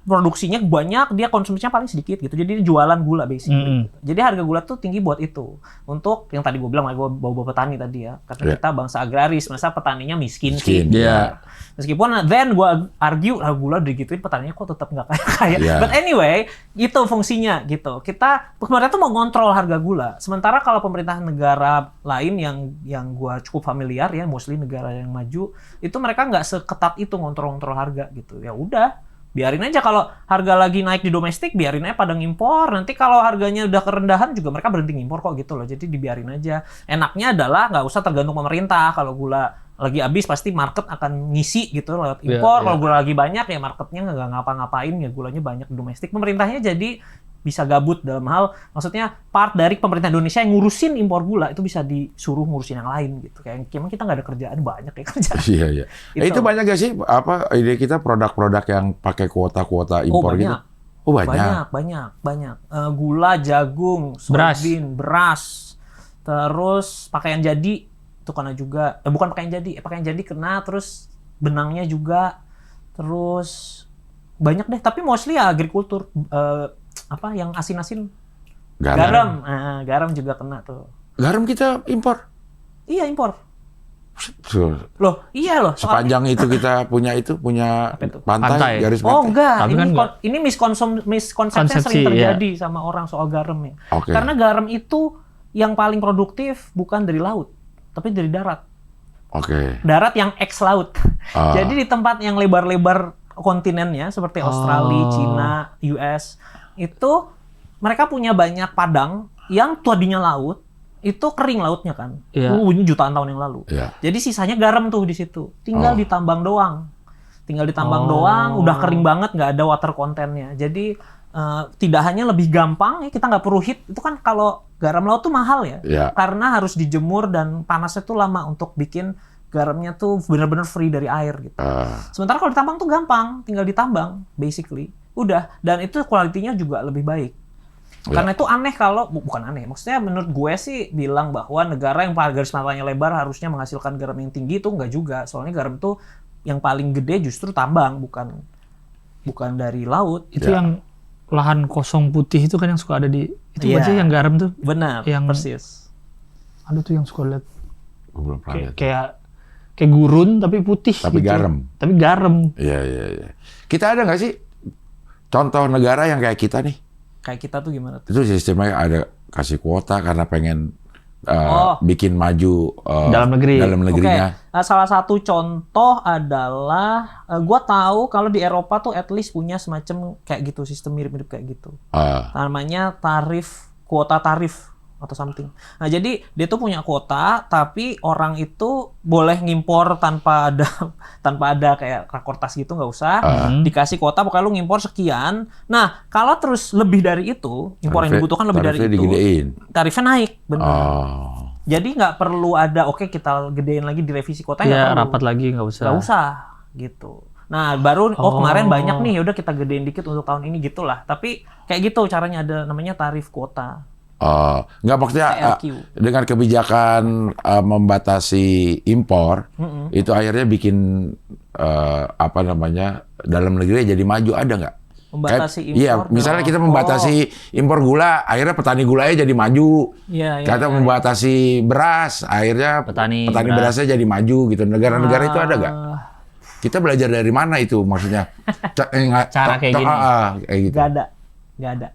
produksinya banyak, dia konsumsinya paling sedikit gitu. Jadi dia jualan gula basically. Jadi harga gula tuh tinggi buat itu. Untuk yang tadi gue bilang, gue bawa petani tadi ya. Karena kita bangsa agraris, masa petaninya miskin sih. Meskipun then gue argue, gula digituin petaninya kok tetap nggak kaya. But anyway, itu fungsinya gitu. Kita pemerintah tuh mau ngontrol harga gula. Sementara kalau pemerintah negara lain yang gue cukup familiar ya, mostly negara yang maju, itu mereka nggak seketat itu ngontrol harga gitu. Ya udah. Biarin aja kalau harga lagi naik di domestik, biarin aja pada ngimpor. Nanti kalau harganya udah kerendahan juga mereka berhenti ngimpor kok gitu loh. Jadi dibiarin aja. Enaknya adalah nggak usah tergantung pemerintah. Kalau gula lagi habis pasti market akan ngisi gitu lewat impor. Kalau gula lagi banyak ya marketnya nggak ngapa-ngapain ya, gulanya banyak di domestik. Pemerintahnya jadi bisa gabut dalam hal, maksudnya part dari pemerintah Indonesia yang ngurusin impor gula itu bisa disuruh ngurusin yang lain gitu. Kayak emang kita nggak ada kerjaan, banyak ya kerjaan. Iya. Itu banyak gak sih ide kita produk-produk yang pakai kuota-kuota impor gitu? Oh banyak. Banyak. Gula, jagung, soybean, beras, terus pakaian jadi itu kena juga. Bukan pakaian jadi kena, terus benangnya juga, terus banyak deh. Tapi mostly ya agrikultur. Yang asin-asin, garam juga kena tuh. Garam kita impor? Iya impor. Loh sepanjang itu kita punya pantai garis pantai. Oh enggak, tapi ini miskonsepsi sering terjadi sama orang soal garam ya. Karena garam itu yang paling produktif bukan dari laut, tapi dari darat. Darat yang ex laut. Jadi di tempat yang lebar-lebar kontinennya seperti Australia, Cina, US, itu mereka punya banyak padang yang tadinya laut, itu kering lautnya kan. Ini jutaan tahun yang lalu. Jadi sisanya garam tuh di situ. Tinggal ditambang doang. Udah kering banget, nggak ada water contentnya. Jadi tidak hanya lebih gampang ya, kita nggak perlu heat. Itu kan kalau garam laut tuh mahal ya. Karena harus dijemur dan panasnya tuh lama untuk bikin garamnya tuh benar-benar free dari air gitu. Sementara kalau ditambang tuh gampang, tinggal ditambang basically. Udah, dan itu kualitinya juga lebih baik. Karena itu aneh kalau, bukan aneh, maksudnya menurut gue sih bilang bahwa negara yang garis matanya lebar harusnya menghasilkan garam yang tinggi, itu enggak juga. Soalnya garam itu yang paling gede justru tambang, bukan dari laut. Itu yang lahan kosong putih itu kan yang suka ada di, itu aja yang garam tuh. Benar, yang persis. Ada tuh yang suka lihat kayak gurun tapi putih tapi gitu. Tapi garam. Iya. Kita ada nggak sih contoh negara yang kayak kita nih? Kayak kita tuh gimana tuh? Itu sistemnya ada kasih kuota karena pengen bikin maju dalam negerinya. Salah satu contoh adalah gua tahu kalau di Eropa tuh at least punya semacam kayak gitu, sistem mirip-mirip kayak gitu. Namanya kuota tarif atau something. Nah, jadi dia tuh punya kuota, tapi orang itu boleh ngimpor tanpa ada kayak rakortas gitu, nggak usah. Dikasih kuota, pokoknya lu ngimpor sekian. Nah, kalau terus lebih dari itu, impor yang dibutuhkan lebih dari itu, digedein. Tarifnya naik, benar. Jadi nggak perlu ada, kita gedein lagi, direvisi kuota, rapat lagi, nggak usah, gitu. Nah, baru kemarin banyak nih, udah kita gedein dikit untuk tahun ini gitulah. Tapi kayak gitu caranya, ada namanya tarif kuota. Nggak, maksudnya dengan kebijakan membatasi impor itu akhirnya bikin dalam negeri jadi maju, ada nggak? Membatasi impor. Iya, misalnya kita membatasi impor gula, akhirnya petani gulanya jadi maju. Kita membatasi beras, akhirnya petani berasnya jadi maju gitu. Negara-negara itu ada nggak? Kita belajar dari mana itu maksudnya? Cara kayak gini? Kayak gitu. Nggak ada.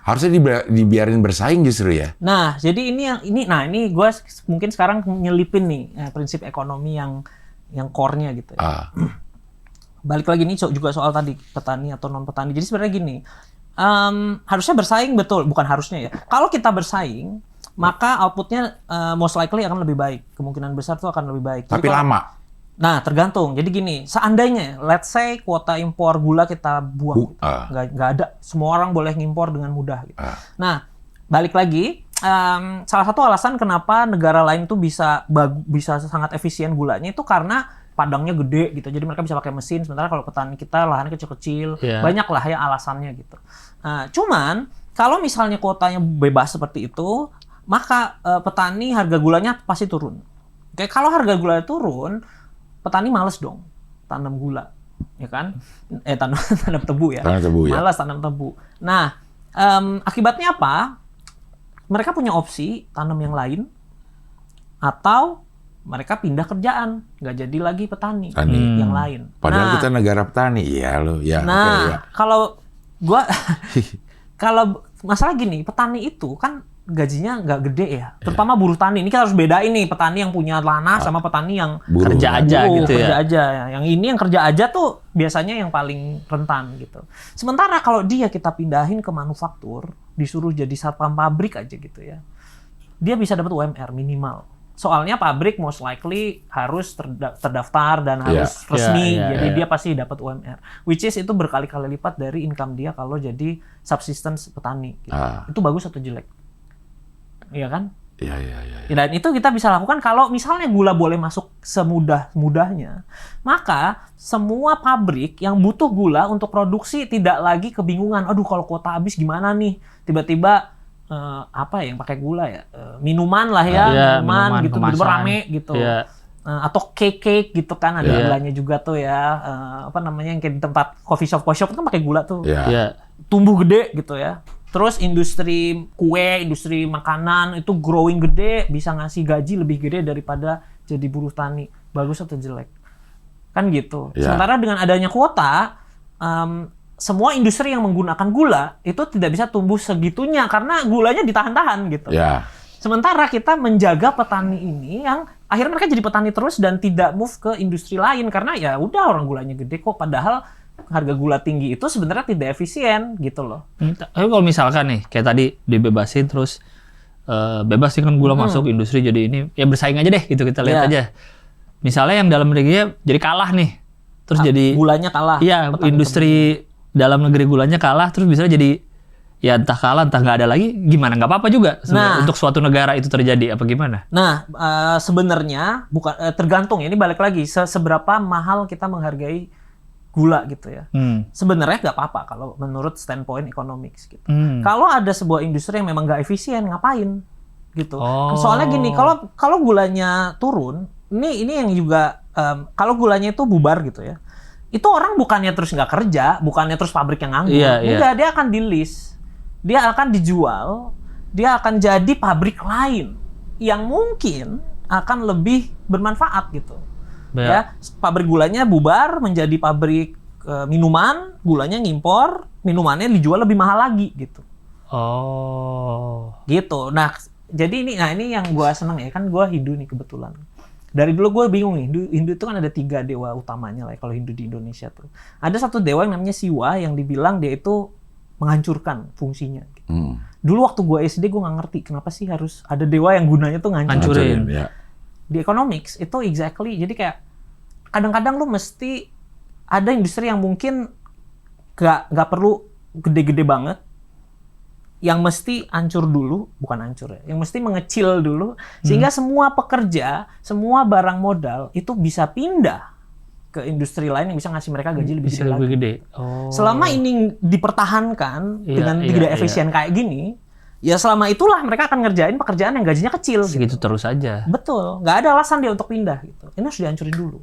Harusnya dibiarin bersaing justru ya. Nah, jadi ini gue mungkin sekarang nyelipin nih prinsip ekonomi yang core-nya gitu. Balik lagi nih juga soal tadi petani atau non petani. Jadi sebenarnya gini, harusnya bersaing, betul, bukan harusnya ya. Kalau kita bersaing, maka outputnya most likely akan lebih baik. Kemungkinan besar tuh akan lebih baik. Tapi lama. Nah, tergantung. Jadi gini, seandainya, let's say kuota impor gula kita buang, nggak ada, semua orang boleh ngimpor dengan mudah. Gitu. Nah, balik lagi, salah satu alasan kenapa negara lain tuh bisa sangat efisien gulanya itu karena padangnya gede gitu, jadi mereka bisa pakai mesin. Sementara kalau petani kita lahannya kecil-kecil, banyak lah ya alasannya gitu. Cuman kalau misalnya kuotanya bebas seperti itu, maka petani harga gulanya pasti turun. Oke, kalau harga gula turun, petani males dong tanam gula, ya kan? Tanam tebu ya. Tanam tebu, ya. Malas tanam tebu. Nah, akibatnya apa? Mereka punya opsi tanam yang lain, atau mereka pindah kerjaan, nggak jadi lagi petani yang lain. Padahal kita negara petani, ya lo, ya. Nah, kalau masalah gini, petani itu kan gajinya nggak gede ya, terutama buruh tani. Ini kita harus bedain nih, petani yang punya tanah sama petani yang buruh, kerja aja gitu kerja ya. aja. Yang ini yang kerja aja tuh biasanya yang paling rentan gitu. Sementara kalau dia kita pindahin ke manufaktur, disuruh jadi satpam pabrik aja gitu ya, dia bisa dapat UMR minimal. Soalnya pabrik most likely harus terdaftar dan harus resmi, jadi dia pasti dapat UMR. Which is itu berkali-kali lipat dari income dia kalau jadi subsistence petani. Gitu. Itu bagus atau jelek? Iya kan? Iya. Dan itu kita bisa lakukan kalau misalnya gula boleh masuk semudah-mudahnya, maka semua pabrik yang butuh gula untuk produksi tidak lagi kebingungan. Aduh, kalau kuota habis gimana nih? Tiba-tiba apa ya yang pakai gula ya? Minuman lah ya, minuman gitu, rame gitu. Atau cake gitu kan, ada gulanya juga tuh ya. Apa namanya yang kayak di tempat coffee shop itu kan pakai gula tuh. Tumbuh gede gitu ya. Terus industri kue, industri makanan itu growing gede, bisa ngasih gaji lebih gede daripada jadi buruh tani. Bagus atau jelek? Kan gitu. Sementara dengan adanya kuota, semua industri yang menggunakan gula itu tidak bisa tumbuh segitunya karena gulanya ditahan-tahan gitu. Sementara kita menjaga petani ini yang akhirnya mereka jadi petani terus dan tidak move ke industri lain karena ya udah orang gulanya gede kok, padahal harga gula tinggi itu sebenarnya tidak efisien gitu loh. Tapi kalau misalkan nih kayak tadi dibebasin terus bebas sih kan gula masuk industri jadi ini ya bersaing aja deh gitu, kita lihat aja. Misalnya yang dalam negerinya jadi kalah nih. Terus jadi gulanya kalah. Iya, industri dalam negeri gulanya kalah terus bisa jadi ya entah kalah entah nggak ada lagi, gimana, nggak apa-apa juga untuk suatu negara itu terjadi apa gimana? Nah, sebenarnya bukan tergantung ya, ini balik lagi seberapa mahal kita menghargai gula gitu ya. Sebenarnya nggak apa-apa kalau menurut standpoint economics gitu. Kalau ada sebuah industri yang memang nggak efisien, ngapain gitu. Soalnya gini, kalau gulanya turun, ini yang juga kalau gulanya itu bubar gitu ya, itu orang bukannya terus nggak kerja, bukannya terus pabrik yang nganggur, enggak, dia akan di-lease, dia akan dijual, dia akan jadi pabrik lain yang mungkin akan lebih bermanfaat gitu. Ya, pabrik gulanya bubar menjadi pabrik minuman, gulanya ngimpor, minumannya dijual lebih mahal lagi gitu. Gitu. Nah, jadi ini yang gue seneng ya, kan gue Hindu nih kebetulan. Dari dulu gue bingung nih, Hindu itu kan ada 3 dewa utamanya lah ya, kalau Hindu di Indonesia tuh. Ada satu dewa yang namanya Siwa yang dibilang dia itu menghancurkan fungsinya. Gitu. Dulu waktu gue SD gue nggak ngerti kenapa sih harus ada dewa yang gunanya tuh ngancurin. Di economics itu exactly, jadi kayak kadang-kadang lu mesti ada industri yang mungkin nggak perlu gede-gede banget, yang mesti hancur dulu, bukan hancur ya, yang mesti mengecil dulu sehingga semua pekerja, semua barang modal itu bisa pindah ke industri lain yang bisa ngasih mereka gaji lebih gede lagi. Selama ini dipertahankan dengan tidak efisien kayak gini, ya selama itulah mereka akan ngerjain pekerjaan yang gajinya kecil. Segitu gitu terus aja. Betul, nggak ada alasan dia untuk pindah gitu. Ini harus dihancurin dulu.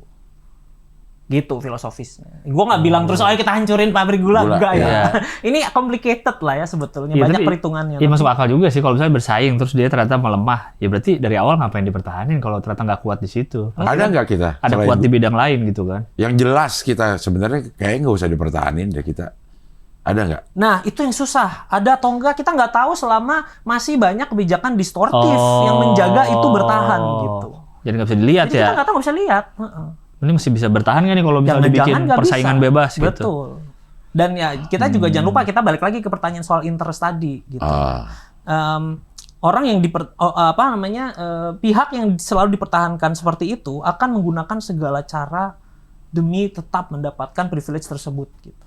Gitu filosofisnya. Gue nggak bilang terus ayo kita hancurin pabrik gula. Enggak ya. Ini complicated lah ya sebetulnya, banyak perhitungannya. Iya, masuk akal juga sih kalau misalnya bersaing terus dia ternyata melemah. Ya berarti dari awal ngapain dipertahanin kalau ternyata nggak kuat di situ. Ada nggak kita? Ada kuat di bidang lain gitu kan. Yang jelas kita sebenarnya kayaknya nggak usah dipertahanin deh kita. Ada nggak? Nah, itu yang susah. Ada atau enggak, kita nggak tahu selama masih banyak kebijakan distortif yang menjaga itu bertahan gitu. Jadi nggak bisa dilihat. Jadi ya? Kita nggak tahu, nggak bisa lihat. Ini masih bisa bertahan nggak nih kalau misalnya dibikin persaingan bisa. Bebas gitu? Betul. Dan ya kita juga jangan lupa, kita balik lagi ke pertanyaan soal interest tadi gitu. Orang yang pihak yang selalu dipertahankan seperti itu akan menggunakan segala cara demi tetap mendapatkan privilege tersebut gitu.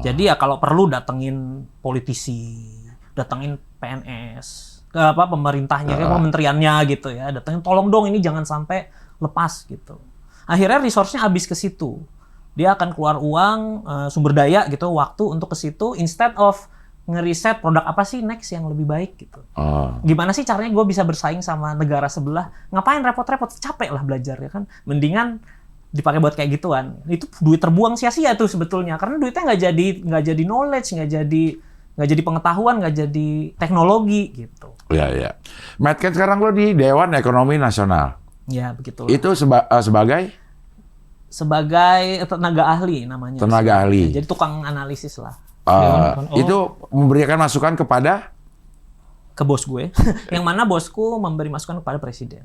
Jadi ya kalau perlu datengin politisi, datengin PNS, pemerintahnya, kementeriannya gitu ya, datengin tolong dong ini jangan sampai lepas gitu. Akhirnya resource-nya habis ke situ. Dia akan keluar uang, sumber daya gitu, waktu untuk ke situ instead of ngeriset produk apa sih next yang lebih baik gitu. Gimana sih caranya gue bisa bersaing sama negara sebelah? Ngapain repot-repot? Capek lah belajar ya kan. Mendingan dipakai buat kayak gituan. Itu duit terbuang sia-sia tuh sebetulnya. Karena duitnya nggak jadi knowledge, nggak jadi pengetahuan, nggak jadi teknologi gitu. Iya. Matt, kan sekarang lo di Dewan Ekonomi Nasional. Ya begitu. Itu sebagai tenaga ahli namanya. Tenaga ahli. Jadi tukang analisis lah. Itu memberikan masukan kepada Ke bos gue. Yang mana bosku memberi masukan kepada presiden.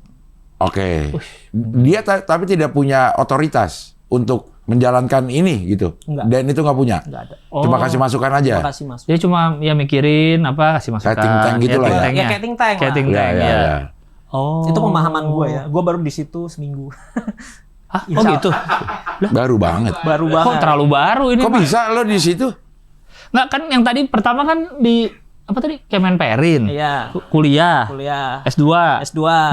Oke. Dia tapi tidak punya otoritas untuk menjalankan ini gitu. Enggak. Dan itu nggak punya. Nggak ada. Cuma kasih masukan aja. Cuma kasih masukan. Dia cuma ya mikirin apa, kasih masukan. Kayak think tank gitu lah ya. Ya kayak think tank Kayak lah. think tank, ya. Oh. Itu pemahaman gue ya. Gue baru di situ seminggu. Ah, oh gitu. Baru banget. Baru Kok banget. terlalu baru ini, Kok Pak? bisa lo di situ? Nggak, kan yang tadi pertama kan di apa tadi? Kemenperin. Iya. Kuliah. S2.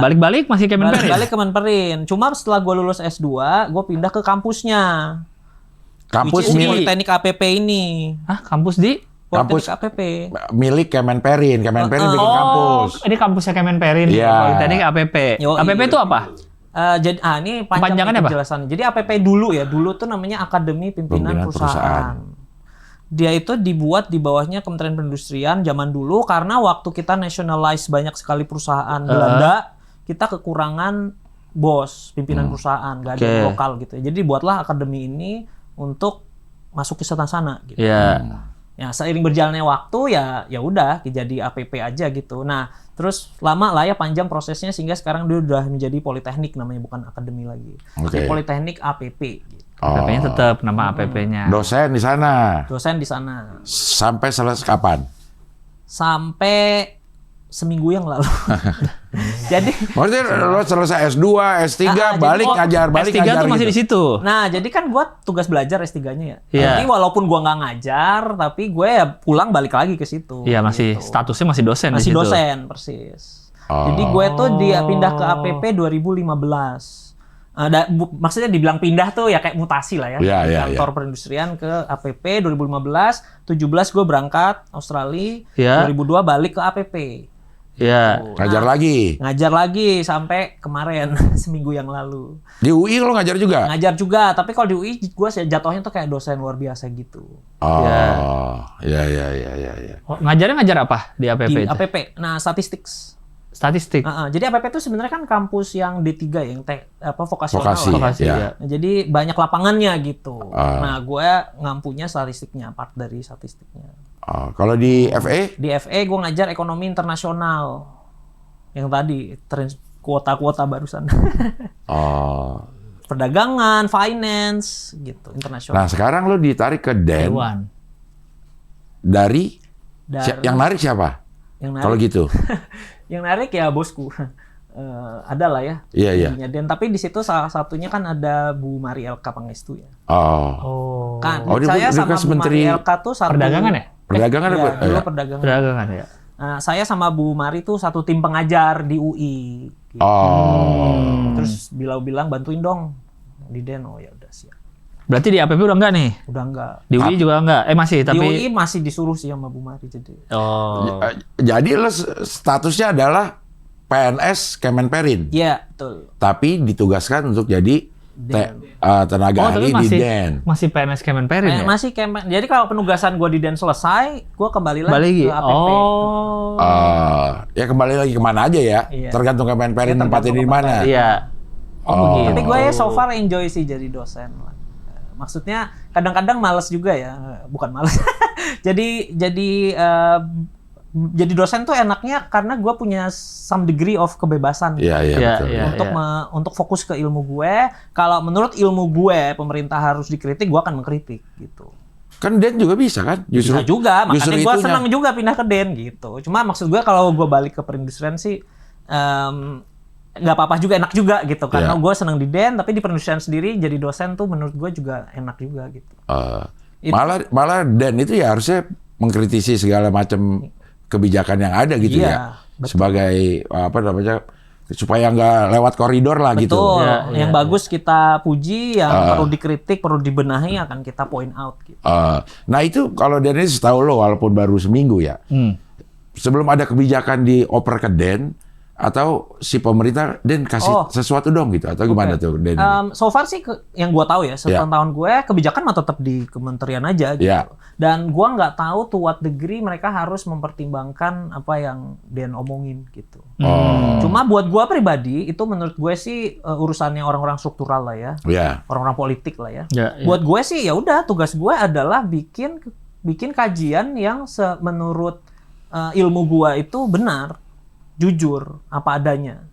Balik-balik masih Kemenperin. Balik Kemenperin. Cuma setelah gue lulus S2, gue pindah ke kampusnya. Kampus Which is milik Politeknik APP ini. Hah, kampus di? Kampus Politeknik APP. milik Kemenperin. Kemenperin bikin kampus. Ini kampusnya Kemenperin. Iya. Politeknik APP. Yoi. APP itu apa? Jadi ini Kepanjangannya apa? penjelasannya. Jadi APP dulu tuh namanya Akademi Pimpinan Perusahaan. Dia itu dibuat di bawahnya Kementerian Perindustrian zaman dulu karena waktu kita nationalize banyak sekali perusahaan Belanda, kita kekurangan pimpinan perusahaan, nggak ada yang lokal gitu. Jadi dibuatlah akademi ini untuk masuk ke sana gitu. Iya. Ya seiring berjalannya waktu ya udah jadi APP aja gitu. Nah, terus lama lah ya panjang prosesnya sehingga sekarang dia udah menjadi Politeknik namanya, bukan akademi lagi. Oke. Politeknik APP gitu. APP-nya tetap nama APP-nya. Dosen di sana. Dosen di sana. Sampai selesai kapan? Sampai seminggu yang lalu. Jadi Maksudnya lo selesai S2, S3, balik ngajar, S3 tuh masih gitu. di situ. nah, jadi kan gue tugas belajar S3-nya ya. Iya. Jadi walaupun gue nggak ngajar, tapi gue ya pulang balik lagi ke situ. Iya, masih gitu. statusnya masih dosen di Masih situ. dosen, persis. Jadi gue tuh dia pindah ke APP 2015. Maksudnya dibilang pindah tuh ya kayak mutasi lah ya. Iya, Dari iya, kantor perindustrian ke APP 2015, 17 gue berangkat Australia, Iya. 2002 balik ke APP. Iya. Ngajar lagi. Ngajar lagi sampai kemarin seminggu yang lalu. Di UI lo ngajar juga? Ngajar juga, tapi kalau di UI gue jatuhnya tuh kayak dosen luar biasa gitu. Oh, Iya. ya. Oh, ngajarnya ngajar apa di APP Di itu? APP. Nah, Statistik. jadi APP itu sebenarnya kan kampus yang D3 yang vokasional Vokasi. lah. Vokasi, ya. ya. Nah, jadi banyak lapangannya gitu. Nah, gue ngampunya statistiknya, part dari statistiknya. Oh, kalau di FE? Di FE gue ngajar ekonomi internasional. Yang tadi, kuota-kuota barusan. Oh. Perdagangan, finance, gitu, internasional. Nah, sekarang lo ditarik ke Den. Dewan. Dari Dari- yang narik siapa? Yang narik, Kalau gitu. yang narik ya bosku. Ada lah ya. Iya. intinya. Dan tapi di situ salah satunya kan ada Bu Mari Elka Pangestu ya. Oh. Oh. Kan Oh, dia saya bekas sama Bu Menteri Mari Elka tuh satu Perdagangan ya? Perdagangan Iya, apa? dulu perdagangan. Perdagangan ya. Nah, saya sama Bu Mari tuh satu tim pengajar di UI. Gitu. Oh. Terus bilang bantuin dong di Den. Oh ya udah siap. Berarti di APP udah enggak nih? Udah enggak. Di UI juga enggak? Masih, Di tapi... UI masih disuruh sih sama Bu Mari jadi. Oh. Jadi lo statusnya adalah PNS Kemenperin, Iya, betul. tapi ditugaskan untuk jadi tenaga tapi ahli di Den. masih PNS Kemenperin ya? Masih jadi kalau penugasan gue di Den selesai, gue kembali lagi Balik ke APP. Oh. Ya kembali lagi kemana aja ya, Iya. tergantung Kemenperin Ya, tempatnya di tergantung mana. Iya. Oh. Tapi gue ya so far enjoy sih jadi dosen. Maksudnya kadang-kadang males juga ya, bukan males. Jadi dosen tuh enaknya karena gue punya some degree of kebebasan Iya, Iya, betul. iya. untuk fokus ke ilmu gue. Kalau menurut ilmu gue pemerintah harus dikritik, gue akan mengkritik gitu. Kan Den juga bisa kan? Bisa juga, justru makanya gue itunya. senang juga pindah ke Den gitu. Cuma maksud gue kalau gue balik ke perindustrian sih nggak apa-apa juga, enak juga gitu. Karena Iya. gue senang di Den, tapi di perindustrian sendiri jadi dosen tuh menurut gue juga enak juga gitu. Malah Den itu ya harusnya mengkritisi segala macam kebijakan yang ada gitu Iya, ya. betul. Sebagai apa namanya supaya nggak lewat koridor lah gitu. Betul. Ya, Yang ya, bagus kita puji, yang perlu dikritik, perlu dibenahi akan kita point out gitu. Nah itu kalau Dennis tahu lo walaupun baru seminggu ya. Sebelum ada kebijakan dioper ke Den atau si pemerintah Den kasih sesuatu dong gitu atau gimana tuh Den? So far sih yang gue tahu ya sepengetahuan gue kebijakan mah tetap di kementerian aja gitu. Yeah. Dan gue nggak tahu to what degree mereka harus mempertimbangkan apa yang Den omongin gitu. Cuma buat gue pribadi itu menurut gue sih urusannya orang-orang struktural lah ya, orang-orang politik lah ya. Buat gue sih ya udah tugas gue adalah bikin kajian yang menurut ilmu gue itu benar, jujur, apa adanya.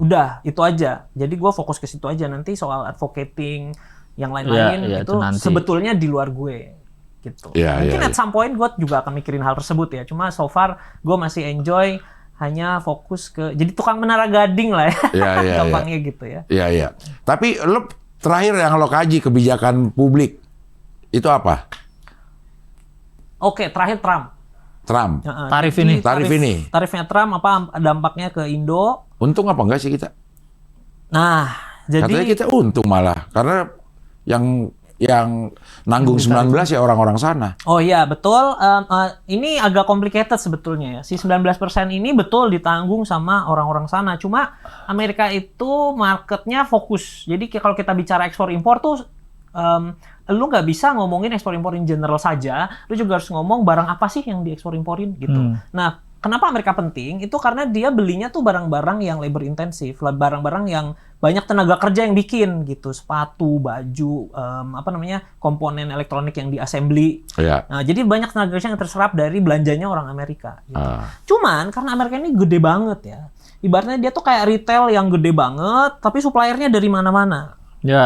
Udah itu aja. Jadi gue fokus ke situ aja. Nanti soal advocating yang lain-lain itu sebetulnya di luar gue. Gitu. Mungkin at some point gue juga akan mikirin hal tersebut ya. Cuma so far gue masih enjoy hanya fokus ke jadi tukang menara gading lah ya. Gampangnya gitu ya. Iya. Tapi lo terakhir yang lo kaji kebijakan publik itu apa? Oke, terakhir Trump. Tarifnya Trump apa dampaknya ke Indo? Untung apa enggak sih kita? Nah, jadi katanya kita untung malah karena yang nanggung 19 ya orang-orang sana. Oh iya, betul. Ini agak complicated sebetulnya ya. Si 19% ini betul ditanggung sama orang-orang sana. Cuma Amerika itu marketnya fokus. Jadi kalau kita bicara ekspor impor tuh lu nggak bisa ngomongin ekspor impor in general saja. Lu juga harus ngomong barang apa sih yang diekspor imporin gitu. Nah, kenapa Amerika penting? Itu karena dia belinya tuh barang-barang yang labor intensif, barang-barang yang banyak tenaga kerja yang bikin gitu, sepatu, baju, komponen elektronik yang diassembly. Nah, jadi banyak tenaga kerja yang terserap dari belanjanya orang Amerika. Gitu. Cuman karena Amerika ini gede banget ya, ibaratnya dia tuh kayak retail yang gede banget, tapi suppliernya dari mana-mana.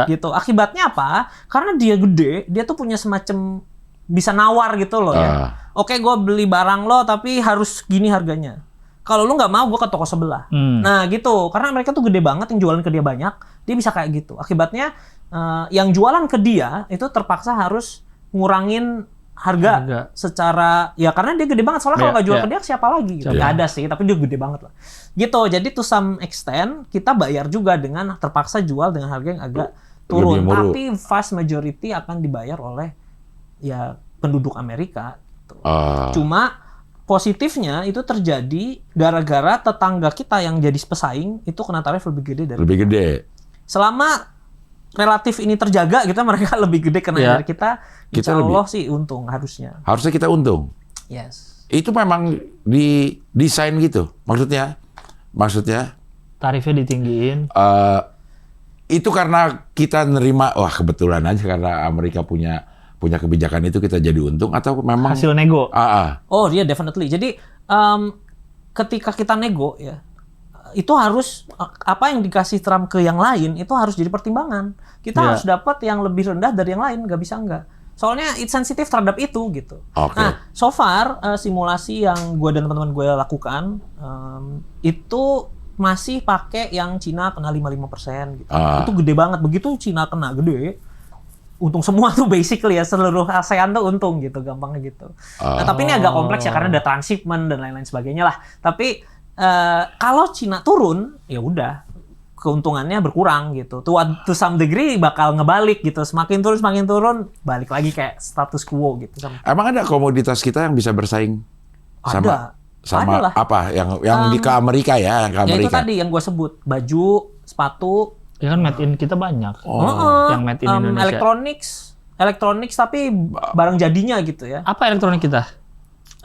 Gitu. Akibatnya apa? Karena dia gede, dia tuh punya semacam bisa nawar gitu loh ya. Oke, gue beli barang lo, tapi harus gini harganya. Kalau lu nggak mau, gue ke toko sebelah. Nah gitu, karena mereka tuh gede banget, yang jualan ke dia banyak, dia bisa kayak gitu. Akibatnya yang jualan ke dia itu terpaksa harus ngurangin harga secara ya karena dia gede banget. Soalnya kalau nggak jual ke dia siapa lagi? Gitu. Nggak ada sih, tapi dia gede banget lah. Gitu. Jadi to some extent kita bayar juga dengan terpaksa jual dengan harga yang agak turun. Tapi vast majority akan dibayar oleh ya penduduk Amerika. Gitu. Cuma positifnya itu terjadi gara-gara tetangga kita yang jadi pesaing itu kena tarif lebih gede dari lebih gede. Selama relatif ini terjaga gitu mereka lebih gede kena dari kita. Insya Allah sih untung harusnya. Harusnya kita untung. Yes. Itu memang didesain gitu. Maksudnya tarifnya ditinggiin. Itu karena kita nerima kebetulan aja karena Amerika punya kebijakan itu kita jadi untung atau memang hasil nego? Oh iya definitely. Jadi ketika kita nego ya itu harus apa yang dikasih Trump ke yang lain itu harus jadi pertimbangan. Kita harus dapat yang lebih rendah dari yang lain, nggak bisa enggak. Soalnya it's sensitif terhadap itu gitu. Nah so far simulasi yang gue dan teman-teman gue lakukan itu masih pakai yang Cina kena 55% gitu. Itu gede banget. Begitu Cina kena gede. Untung semua tuh basically ya, seluruh ASEAN tuh untung gitu, gampangnya gitu. Nah, tapi ini agak kompleks ya karena ada transshipment dan lain-lain sebagainya lah. Tapi kalau Cina turun, ya udah keuntungannya berkurang gitu. To some degree bakal ngebalik gitu. Semakin turun, balik lagi kayak status quo gitu. Emang ada komoditas kita yang bisa bersaing sama apa yang di ke Amerika ya, yang ke Amerika? Ya itu tadi yang gue sebut, baju, sepatu. Ya kan made in kita banyak. Yang made in Indonesia. Electronics tapi barang jadinya gitu ya. Apa elektronik kita?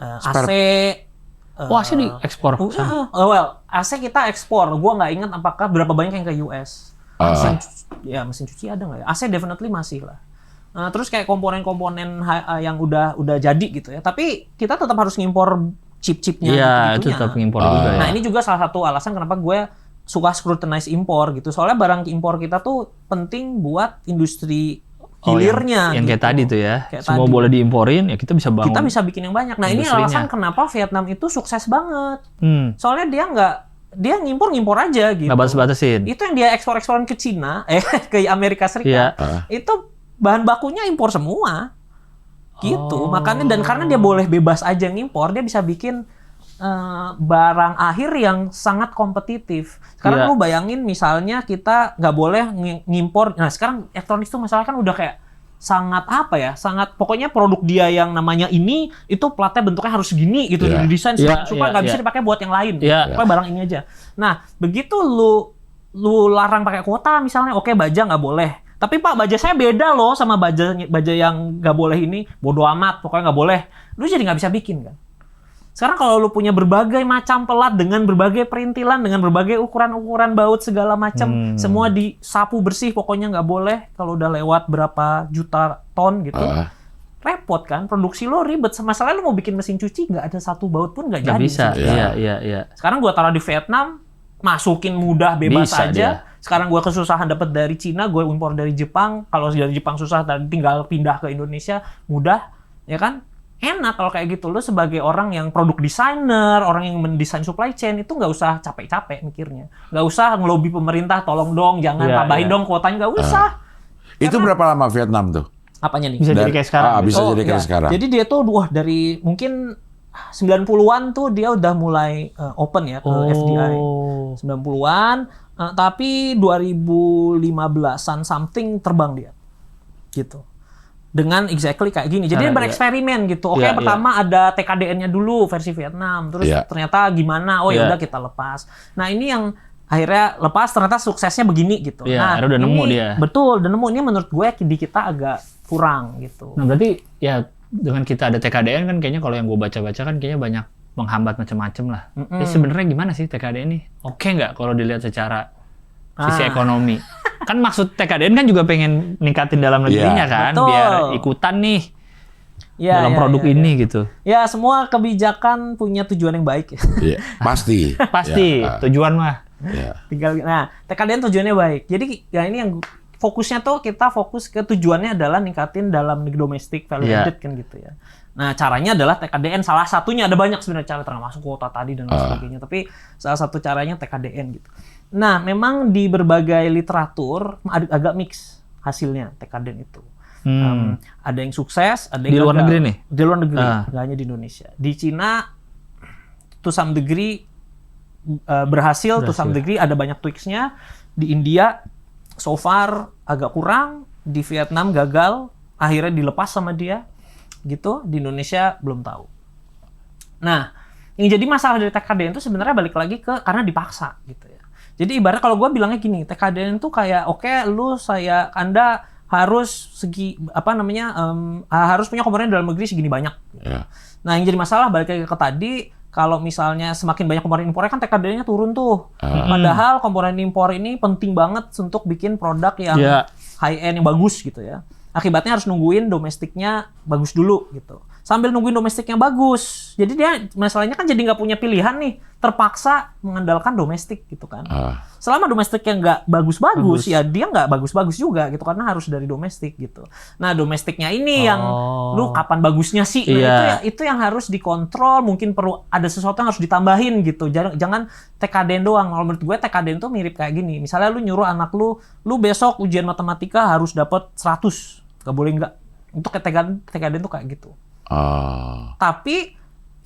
AC. AC diekspor. AC kita ekspor. Gua nggak ingat apakah berapa banyak yang ke US. Mesin cuci ada nggak ya? AC definitely masih lah. Terus kayak komponen-komponen yang udah jadi gitu ya. Tapi kita tetap harus ngimpor chip-chipnya. Iya, itu tetap ngimpor juga ya. Nah ini juga salah satu alasan kenapa gue suka scrutinize impor gitu. Soalnya barang impor kita tuh penting buat industri hilirnya. Yang kayak gitu. tadi tuh ya. Semua boleh diimporin, ya kita bisa bangun. Kita bisa bikin yang banyak. Nah ini alasan kenapa Vietnam itu sukses banget. Soalnya dia ngimpor aja gitu. Nggak batas-batasin. Itu yang dia ekspor-eksporin ke Cina, ke Amerika Serikat. Itu bahan bakunya impor semua. Gitu. Makanya dan karena dia boleh bebas aja ngimpor, dia bisa bikin barang akhir yang sangat kompetitif. Sekarang lu bayangin misalnya kita nggak boleh ngimpor. Nah sekarang elektronik itu masalah kan udah kayak sangat sangat pokoknya produk dia yang namanya ini itu platnya bentuknya harus segini gitu, didesain supaya nggak bisa dipakai buat yang lain. Supaya barang ini aja. Nah begitu lu larang pakai kuota misalnya, oke baja nggak boleh. Tapi Pak, baja saya beda loh sama baja yang nggak boleh ini. Bodo amat, pokoknya nggak boleh. Lu jadi nggak bisa bikin kan. Sekarang kalau lu punya berbagai macam pelat dengan berbagai perintilan, dengan berbagai ukuran-ukuran baut segala macam, semua disapu bersih, pokoknya nggak boleh kalau udah lewat berapa juta ton gitu. Repot kan, produksi lo ribet. Masalahnya lu mau bikin mesin cuci, nggak ada satu baut pun nggak jadi. Bisa, iya. Sekarang gua taruh di Vietnam, masukin mudah, bebas bisa aja. Dia. Sekarang gua kesusahan dapat dari Cina, gue impor dari Jepang. Kalau dari Jepang susah, dan tinggal pindah ke Indonesia, mudah, ya kan? Enak kalau kayak gitu. Lo sebagai orang yang produk designer, orang yang mendesain supply chain, itu nggak usah capek-capek mikirnya. Nggak usah ngelobi pemerintah, tolong dong, jangan tambahin dong kuotanya, nggak usah. Itu berapa lama Vietnam tuh? Apanya nih? Bisa jadi kayak sekarang. Bisa jadi kayak sekarang. Jadi dia tuh dari mungkin 90-an tuh dia udah mulai open ya ke FDI. 90-an, tapi 2015-an something terbang dia. Gitu. Dengan exactly kayak gini. Jadi dia bereksperimen gitu. Oke, pertama ada TKDN-nya dulu versi Vietnam, terus ternyata gimana? Oh ya udah kita lepas. Nah, ini yang akhirnya lepas ternyata suksesnya begini gitu. Nah, udah nemu dia. Betul, udah nemu. Ini menurut gue di kita agak kurang gitu. Nah, berarti ya dengan kita ada TKDN kan kayaknya kalau yang gue baca-baca kan kayaknya banyak menghambat macam-macam lah. Jadi sebenarnya gimana sih TKDN ini? Oke nggak kalau dilihat secara sisi ekonomi? Kan maksud TKDN kan juga pengen ningkatin dalam negerinya kan, betul. Biar ikutan nih dalam produk ini gitu. Ya semua kebijakan punya tujuan yang baik. Pasti. Tujuan mah. Tinggal, TKDN tujuannya baik. Jadi ya ini yang fokusnya tuh kita fokus ke tujuannya adalah ningkatin dalam domestic value added kan gitu ya. Nah caranya adalah TKDN, salah satunya ada banyak sebenarnya cara termasuk kuota tadi dan sebagainya. Tapi salah satu caranya TKDN gitu. Nah, memang di berbagai literatur agak mix hasilnya TKDN itu. Ada yang sukses, ada yang di luar gagal. negeri nih? Di luar negeri, nggak hanya di Indonesia. Di Cina, to some degree berhasil, to some degree ada banyak tweaks-nya. Di India, so far agak kurang. Di Vietnam gagal, akhirnya dilepas sama dia. Gitu. Di Indonesia belum tahu. Nah, yang jadi masalah dari TKDN itu sebenarnya balik lagi ke karena dipaksa gitu ya. Jadi ibarat kalau gue bilangnya gini, TKDN itu kayak Anda harus harus punya komponen dalam negeri segini banyak. Nah yang jadi masalah balik lagi ke tadi, kalau misalnya semakin banyak komponen impornya kan TKDN-nya turun tuh. Padahal komponen impor ini penting banget untuk bikin produk yang high end yang bagus gitu ya. Akibatnya harus nungguin domestiknya bagus dulu gitu. Sambil nungguin domestiknya bagus. Jadi dia masalahnya kan jadi nggak punya pilihan nih. Terpaksa mengandalkan domestik gitu kan. Selama domestiknya nggak bagus-bagus, ya dia nggak bagus-bagus juga gitu. Karena harus dari domestik gitu. Nah domestiknya ini yang lu kapan bagusnya sih? Nah, itu yang harus dikontrol. Mungkin perlu ada sesuatu yang harus ditambahin gitu. Jangan TKDN doang. Kalau menurut gue TKDN tuh mirip kayak gini. Misalnya lu nyuruh anak lu besok ujian matematika harus dapat 100. Gak boleh nggak. Untuk TKDN tuh kayak gitu. Tapi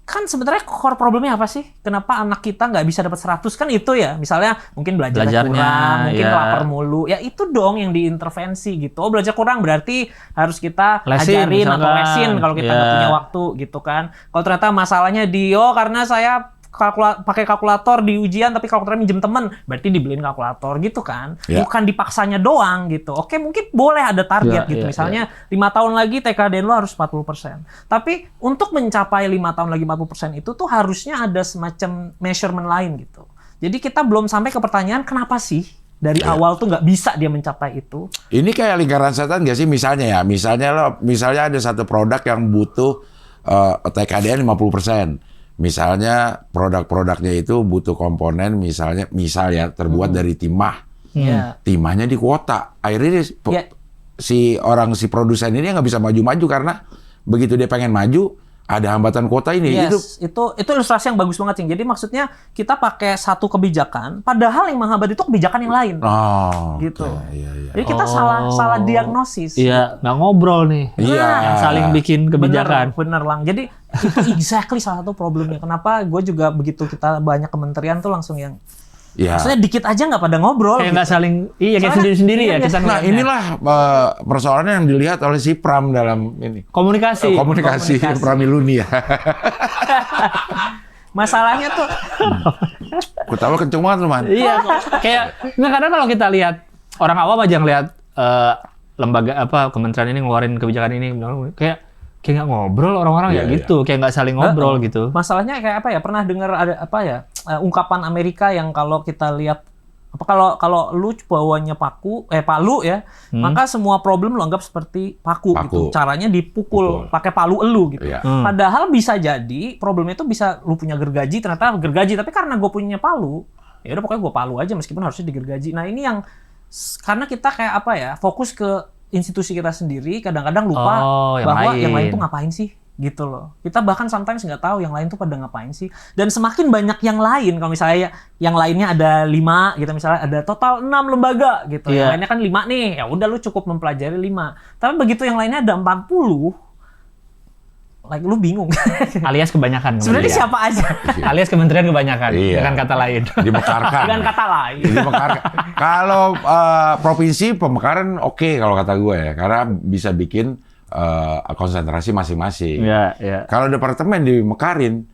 kan sebenarnya core problemnya apa sih? Kenapa anak kita nggak bisa dapat 100 kan itu ya? Misalnya mungkin belajarnya kurang, mungkin lapar mulu. Ya itu dong yang diintervensi gitu. Oh belajar kurang berarti harus kita ajarin atau lesin kalau kita nggak punya waktu gitu kan. Kalau ternyata masalahnya karena saya pakai kalkulator di ujian tapi kalkulatornya minjem temen, berarti dibeliin kalkulator gitu kan. Bukan dipaksanya doang gitu. Oke mungkin boleh ada target gitu. Misalnya 5 tahun lagi TKDN lo harus 40%. Tapi untuk mencapai 5 tahun lagi 40% itu tuh harusnya ada semacam measurement lain gitu. Jadi kita belum sampai ke pertanyaan kenapa sih dari awal tuh nggak bisa dia mencapai itu. Ini kayak lingkaran setan nggak sih misalnya ada satu produk yang butuh TKDN 50%. Misalnya produk-produknya itu butuh komponen misal terbuat dari timah. Timahnya di kuota. Akhirnya si produsen ini nggak bisa maju-maju karena begitu dia pengen maju ada hambatan kuota ini. Yes, itu ilustrasi yang bagus banget, Cing. Jadi maksudnya kita pakai satu kebijakan, padahal yang menghambat itu kebijakan yang lain. Oh, gitu. Iya. Jadi kita salah diagnosis. Iya, nggak ngobrol nih. Iya. Yang saling bikin kebijakan. Bener Lang. Jadi itu exactly salah satu problemnya. Kenapa gue juga begitu kita banyak kementerian tuh langsung yang Iya. maksudnya dikit aja nggak pada ngobrol. Kayak nggak gitu. saling, kayak Soalnya- sendiri-sendiri ya. iya, Kita Nah, ngeliatnya. inilah persoalannya yang dilihat oleh si Pram dalam ini. komunikasi. Komunikasi Pramiluni ya. Masalahnya tuh Ketawa kenceng banget lu, Man. Iya, kayak nggak, kadang kalau kita lihat orang awam aja ngelihat lembaga kementerian ini ngeluarin kebijakan ini, kayak nggak ngobrol orang-orang Iya, ya gitu, kayak nggak saling ngobrol gitu. masalahnya kayak apa ya? Pernah dengar ada apa ya? Ungkapan Amerika yang kalau kita lihat kalau lu bawanya palu ya, maka semua problem lu anggap seperti paku gitu. Caranya dipukul pakai palu elu gitu. Iya. Padahal bisa jadi problemnya itu bisa lu punya gergaji, ternyata gergaji, tapi karena gue punya palu, ya udah pokoknya gue palu aja meskipun harusnya digergaji. Nah, ini yang karena kita kayak apa ya? Fokus ke institusi kita sendiri, kadang-kadang lupa bahwa yang lain tuh ngapain sih? Gitu loh. Kita bahkan sometimes nggak tahu yang lain tuh pada ngapain sih. Dan semakin banyak yang lain, kalau misalnya yang lainnya ada 5 gitu, misalnya ada total 6 lembaga gitu. Yang lainnya kan 5 nih, ya udah lu cukup mempelajari 5. Tapi begitu yang lainnya ada 40, like lu bingung. Alias kebanyakan. Sebenarnya Iya. siapa aja? Alias kementerian kebanyakan, Iya. dengan kata lain. Dimekarkan. Dengan kata lain. Dimekarkan. Kalau provinsi pemekaran oke kalau kata gue ya, karena bisa bikin konsentrasi masing-masing. Iya. Kalau departemen dimekarin,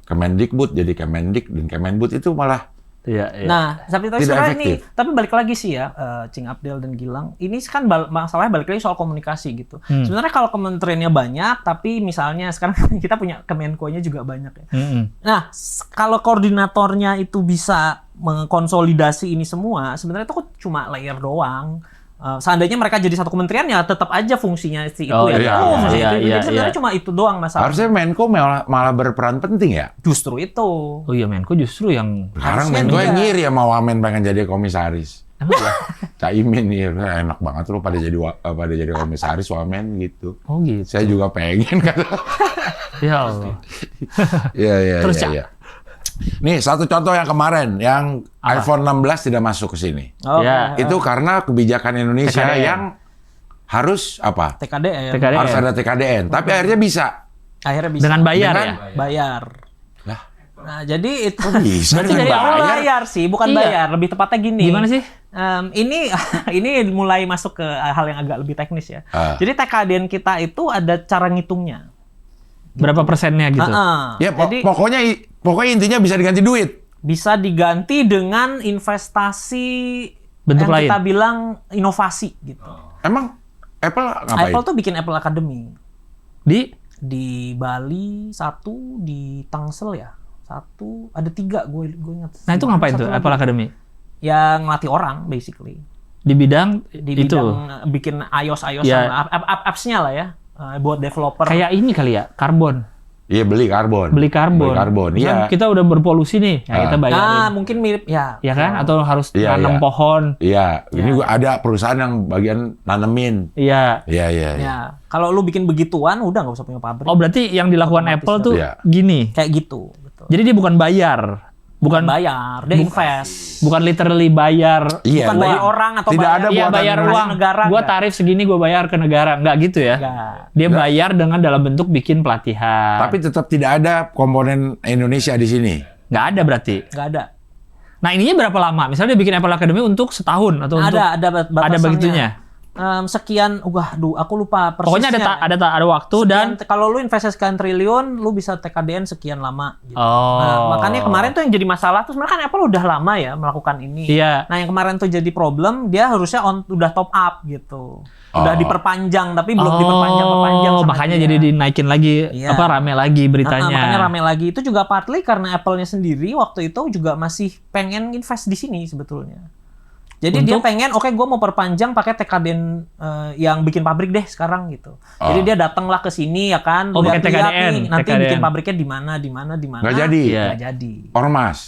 Kemendikbud jadi Kemendik dan Kemenbud itu malah Iya. Nah, tapi Tidak sebenarnya ini, efektif. tapi balik lagi sih ya, Cing Abdel dan Gilang, ini kan masalahnya balik lagi soal komunikasi gitu. Sebenarnya kalau kementeriannya banyak, tapi misalnya sekarang kita punya Kemenko-nya juga banyak ya. Nah, kalau koordinatornya itu bisa mengkonsolidasi ini semua, sebenarnya itu kok cuma layer doang. Seandainya mereka jadi satu kementerian ya tetap aja fungsinya si itu Oh, ya. iya, Fungsi iya, itu. iya, Jadi sebenarnya iya. cuma itu doang masalah. harusnya Menko malah berperan penting ya. Justru itu. Oh iya, Menko justru yang Sekarang Harusnya Menko yang dia. ngiri sama Wamen pengen jadi komisaris. Caimin nih enak banget lu pada jadi komisaris Wamen gitu. oh gitu. Saya juga pengen kata. Ya Allah. Iya. Terus, Cak? Iya. Nih satu contoh yang kemarin yang Apa? iPhone 16 tidak masuk ke sini. Oh, Ya. Itu karena kebijakan Indonesia TKDN. yang harus apa? TKDN. TKDN. Harus ada TKDN. Tapi akhirnya bisa. Akhirnya bisa. Dengan bayar Dengan- ya. Bayar. Lah, Nah, jadi itu bisa itu dengan dari awal bayar? bayar sih, bukan Iya. bayar. Lebih tepatnya gini. Gimana sih? Ini mulai masuk ke hal yang agak lebih teknis ya. Jadi TKDN kita itu ada cara ngitungnya. Berapa persennya gitu? Heeh. Ya Jadi pokoknya intinya bisa diganti duit. bisa diganti dengan investasi Bentuk yang lain. kita bilang inovasi gitu. Emang Apple ngapain? Apple tuh bikin Apple Academy Di Bali, satu di Tangsel ya, satu ada 3 gue ingat. Nah, itu ngapain tuh Satu lagi. Apple Academy? Yang ngelatih orang basically. Di bidang Di itu. bidang bikin iOS Ya. sama apps-nya lah ya, buat developer. Kayak ini kali ya, karbon. Iya beli karbon. Beli karbon. Iya. Kan kita udah berpolusi nih, ya kita bayarin. Nah, mungkin mirip ya. Ya kan? Atau harus Iya, nanam iya. pohon. Iya, ini gua ada perusahaan yang bagian nanemin. Iya. Iya. Ya, kalau lu bikin begituan udah nggak usah punya pabrik. Oh, berarti yang dilakukan Otomatis Apple tuh Iya. gini. Kayak gitu. Betul. Jadi dia bukan bayar. Bukan Bayar, dia invest. bukan literally bayar. Iya. Bukan bayar orang atau Tidak ada Iya, buatan bayar Indonesia. uang. negara, Gua enggak. tarif segini gua bayar ke negara. Enggak gitu ya. Enggak. Dia bayar dengan dalam bentuk bikin pelatihan. Tapi tetap tidak ada komponen Indonesia di sini. nggak ada berarti. Enggak ada. Nah, ininya berapa lama? Misalnya dia bikin Apple Academy untuk setahun atau untuk Ada batasannya. ada begitunya. Sekian, aku lupa persisnya. Pokoknya ada waktu dan kalau lu investasi sekian triliun, lu bisa TKDN sekian lama. Gitu. Oh. Nah, makanya kemarin tuh yang jadi masalah tuh sebenarnya kan Apple udah lama ya melakukan ini. Iya. Nah, yang kemarin tuh jadi problem, dia harusnya udah top up gitu. Udah diperpanjang tapi belum diperpanjang sama makanya dia. jadi dinaikin lagi Iya. rame lagi beritanya. Makanya rame lagi. Itu juga partly karena Apple-nya sendiri waktu itu juga masih pengen invest di sini sebetulnya. Jadi dia pengen, oke, gue mau perpanjang pakai TKDN yang bikin pabrik deh sekarang gitu. Jadi dia datanglah ke sini ya kan, Oh, pakai lihat-lihat TKDN, nih, nanti TKDN. bikin pabriknya di mana. Nggak jadi. Iya. Nggak jadi. Ormas.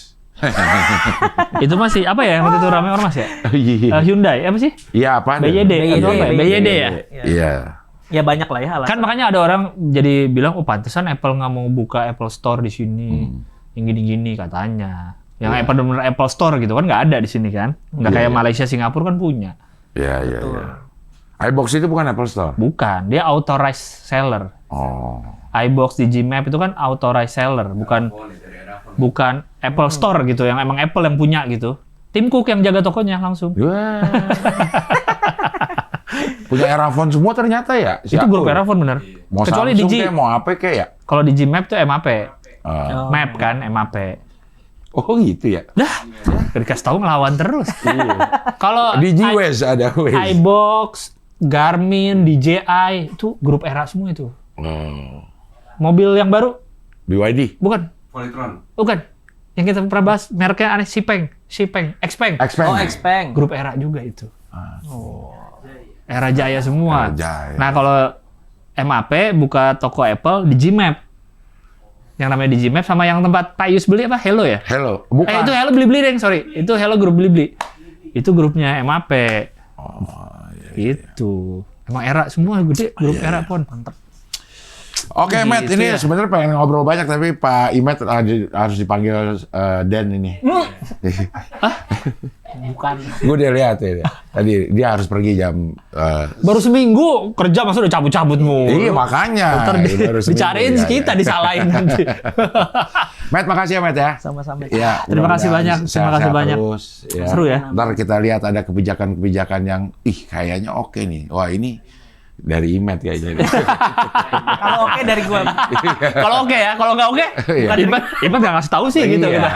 Itu masih apa ya? Waktu itu rame ormas ya? Iya. Hyundai apa sih? Iya apa? BYD atau apa ya? BYD ya? Iya. Ya banyak lah ya alasan. Kan makanya ada orang jadi bilang, oh pantesan Apple nggak mau buka Apple Store di sini, yang gini-gini katanya. Yang benar-benar Apple Store gitu kan nggak ada di sini kan, nggak kayak Malaysia, Singapura kan punya. Iya. iBox itu bukan Apple Store? Bukan, dia authorized seller. Oh. iBox di Gmap itu kan authorized seller, bukan Apple Store gitu, yang emang Apple yang punya gitu. Tim Cook yang jaga tokonya langsung. Wah. Punya Erafone semua ternyata ya? Itu grup Erafone bener. Mau Kecuali Samsung di kayak, mau apa kayak ya? Kalau di Gmap tuh MAP. Map kan, MAP. Oh gitu ya? Dah, dikasih tahu ngelawan terus. Kalau Di G-Waze ada Waze. iBox, Garmin, DJI, itu grup Era semua itu. Oh. Mobil yang baru? BYD? Bukan. Bukan. Yang kita pernah bahas, mereknya aneh, Xpeng, Xpeng. Xpeng? Oh, Xpeng. Grup Era juga itu. Era Jaya semua. Era Jaya. Nah kalau MAP buka toko Apple di Gmap. Yang namanya di Gmap sama yang tempat Pak Yus beli apa? Hello ya? Hello? Bukan. Itu Hello Beli-Beli deng, sorry. Itu Hello grup Beli-Beli. Itu grupnya MAP. Itu. Emang Era semua gede, grup Era pun. Mantap. Oke, Matt, Gitu ini ya. sebenarnya pengen ngobrol banyak, tapi Pak Imet harus dipanggil Dan ini. Bukan. Gue udah lihat ya. Tadi dia harus pergi jam... Baru seminggu kerja masa udah cabut-cabut mulu. Iya, makanya. Ntar Baru seminggu, dicariin ya, kita ya. disalahin nanti. Matt, makasih ya, Matt ya. Sama-sama. Ya, Terima kasih banyak. Terima kasih banyak. Terus, ya. Seru ya. Ntar kita lihat ada kebijakan-kebijakan yang, kayaknya oke nih. Wah, ini dari Imet kayaknya. Kalau oke dari gua. Kalau oke ya, kalau nggak oke, Iya. Iman nggak ngasih tahu sih gitu. Iya.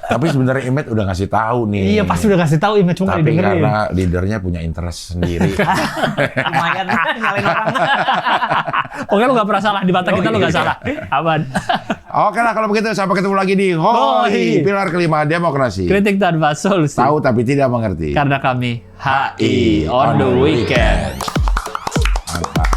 Tapi sebenarnya Imet udah ngasih tahu nih. Iya pasti udah kasih tahu Iman cuma nggak Tapi didengerin. karena leadernya punya interest sendiri. Lumayan nyalain orang. Pokoknya lu nggak pernah salah di mata kita, lu nggak salah. Aman. Oke lah kalau begitu, sampai ketemu lagi di Hoi, pilar kelima demokrasi. Kritik tanpa solusi. Tahu tapi tidak mengerti. Karena kami HI on the weekend. Mantap.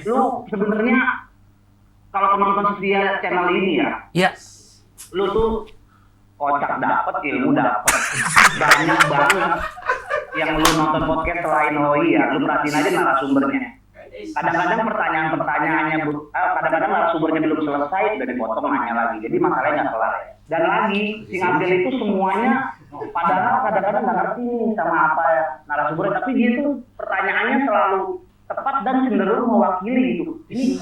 Lu sebenarnya kalau penonton setia channel ini ya, Ya. lu tuh kocak dapet, ilmu dapet, banyak banget yang lu nonton podcast selain Hoi ya, lu perhatiin aja narasumbernya. Kadang-kadang pertanyaan-pertanyaannya, kadang-kadang narasumbernya belum selesai udah dipotong nanya lagi, jadi masalahnya nggak kelar. Dan lagi, si Abdel itu semuanya padahal kadang-kadang nggak ngerti nih sama apa ya narasumbernya, tapi dia tuh pertanyaannya selalu tepat dan cenderung mewakili gitu. Ini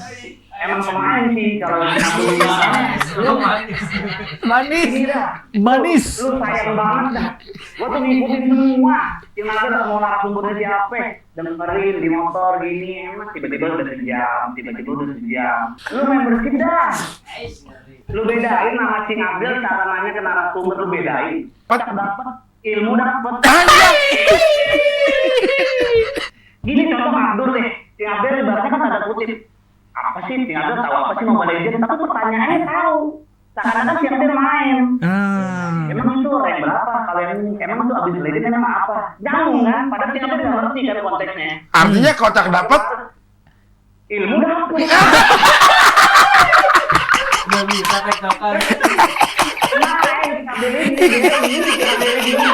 emang pemain sih kalau lu Manis. lu sayang banget dah. Gua tuh ngikutin semua. Tiba-tiba mau narasumbernya siapa? Dengerin di motor gini, emang tiba-tiba udah sejam. Lu membership dah. Lu bedain nama Cing Abdel, cara nanya ke narasumber lu bedain. Dapat ilmu dapat. Gini contoh Abdul deh. Cing Abdel ibaratnya kan tanda kutip. Apa sih Cing Abdel tahu apa sih Mobile Legends? Tapi pertanyaannya tahu. Seakan-akan Cing Abdel main. Emang itu rank berapa? Kalau yang emang itu abis Legends emang apa? Nyambung kan? Padahal Cing Abdel nggak ngerti kan konteksnya. Artinya kocak dapat. Ilmu dapet. Udah bisa tektokan. Nah, Cing Abdel ini.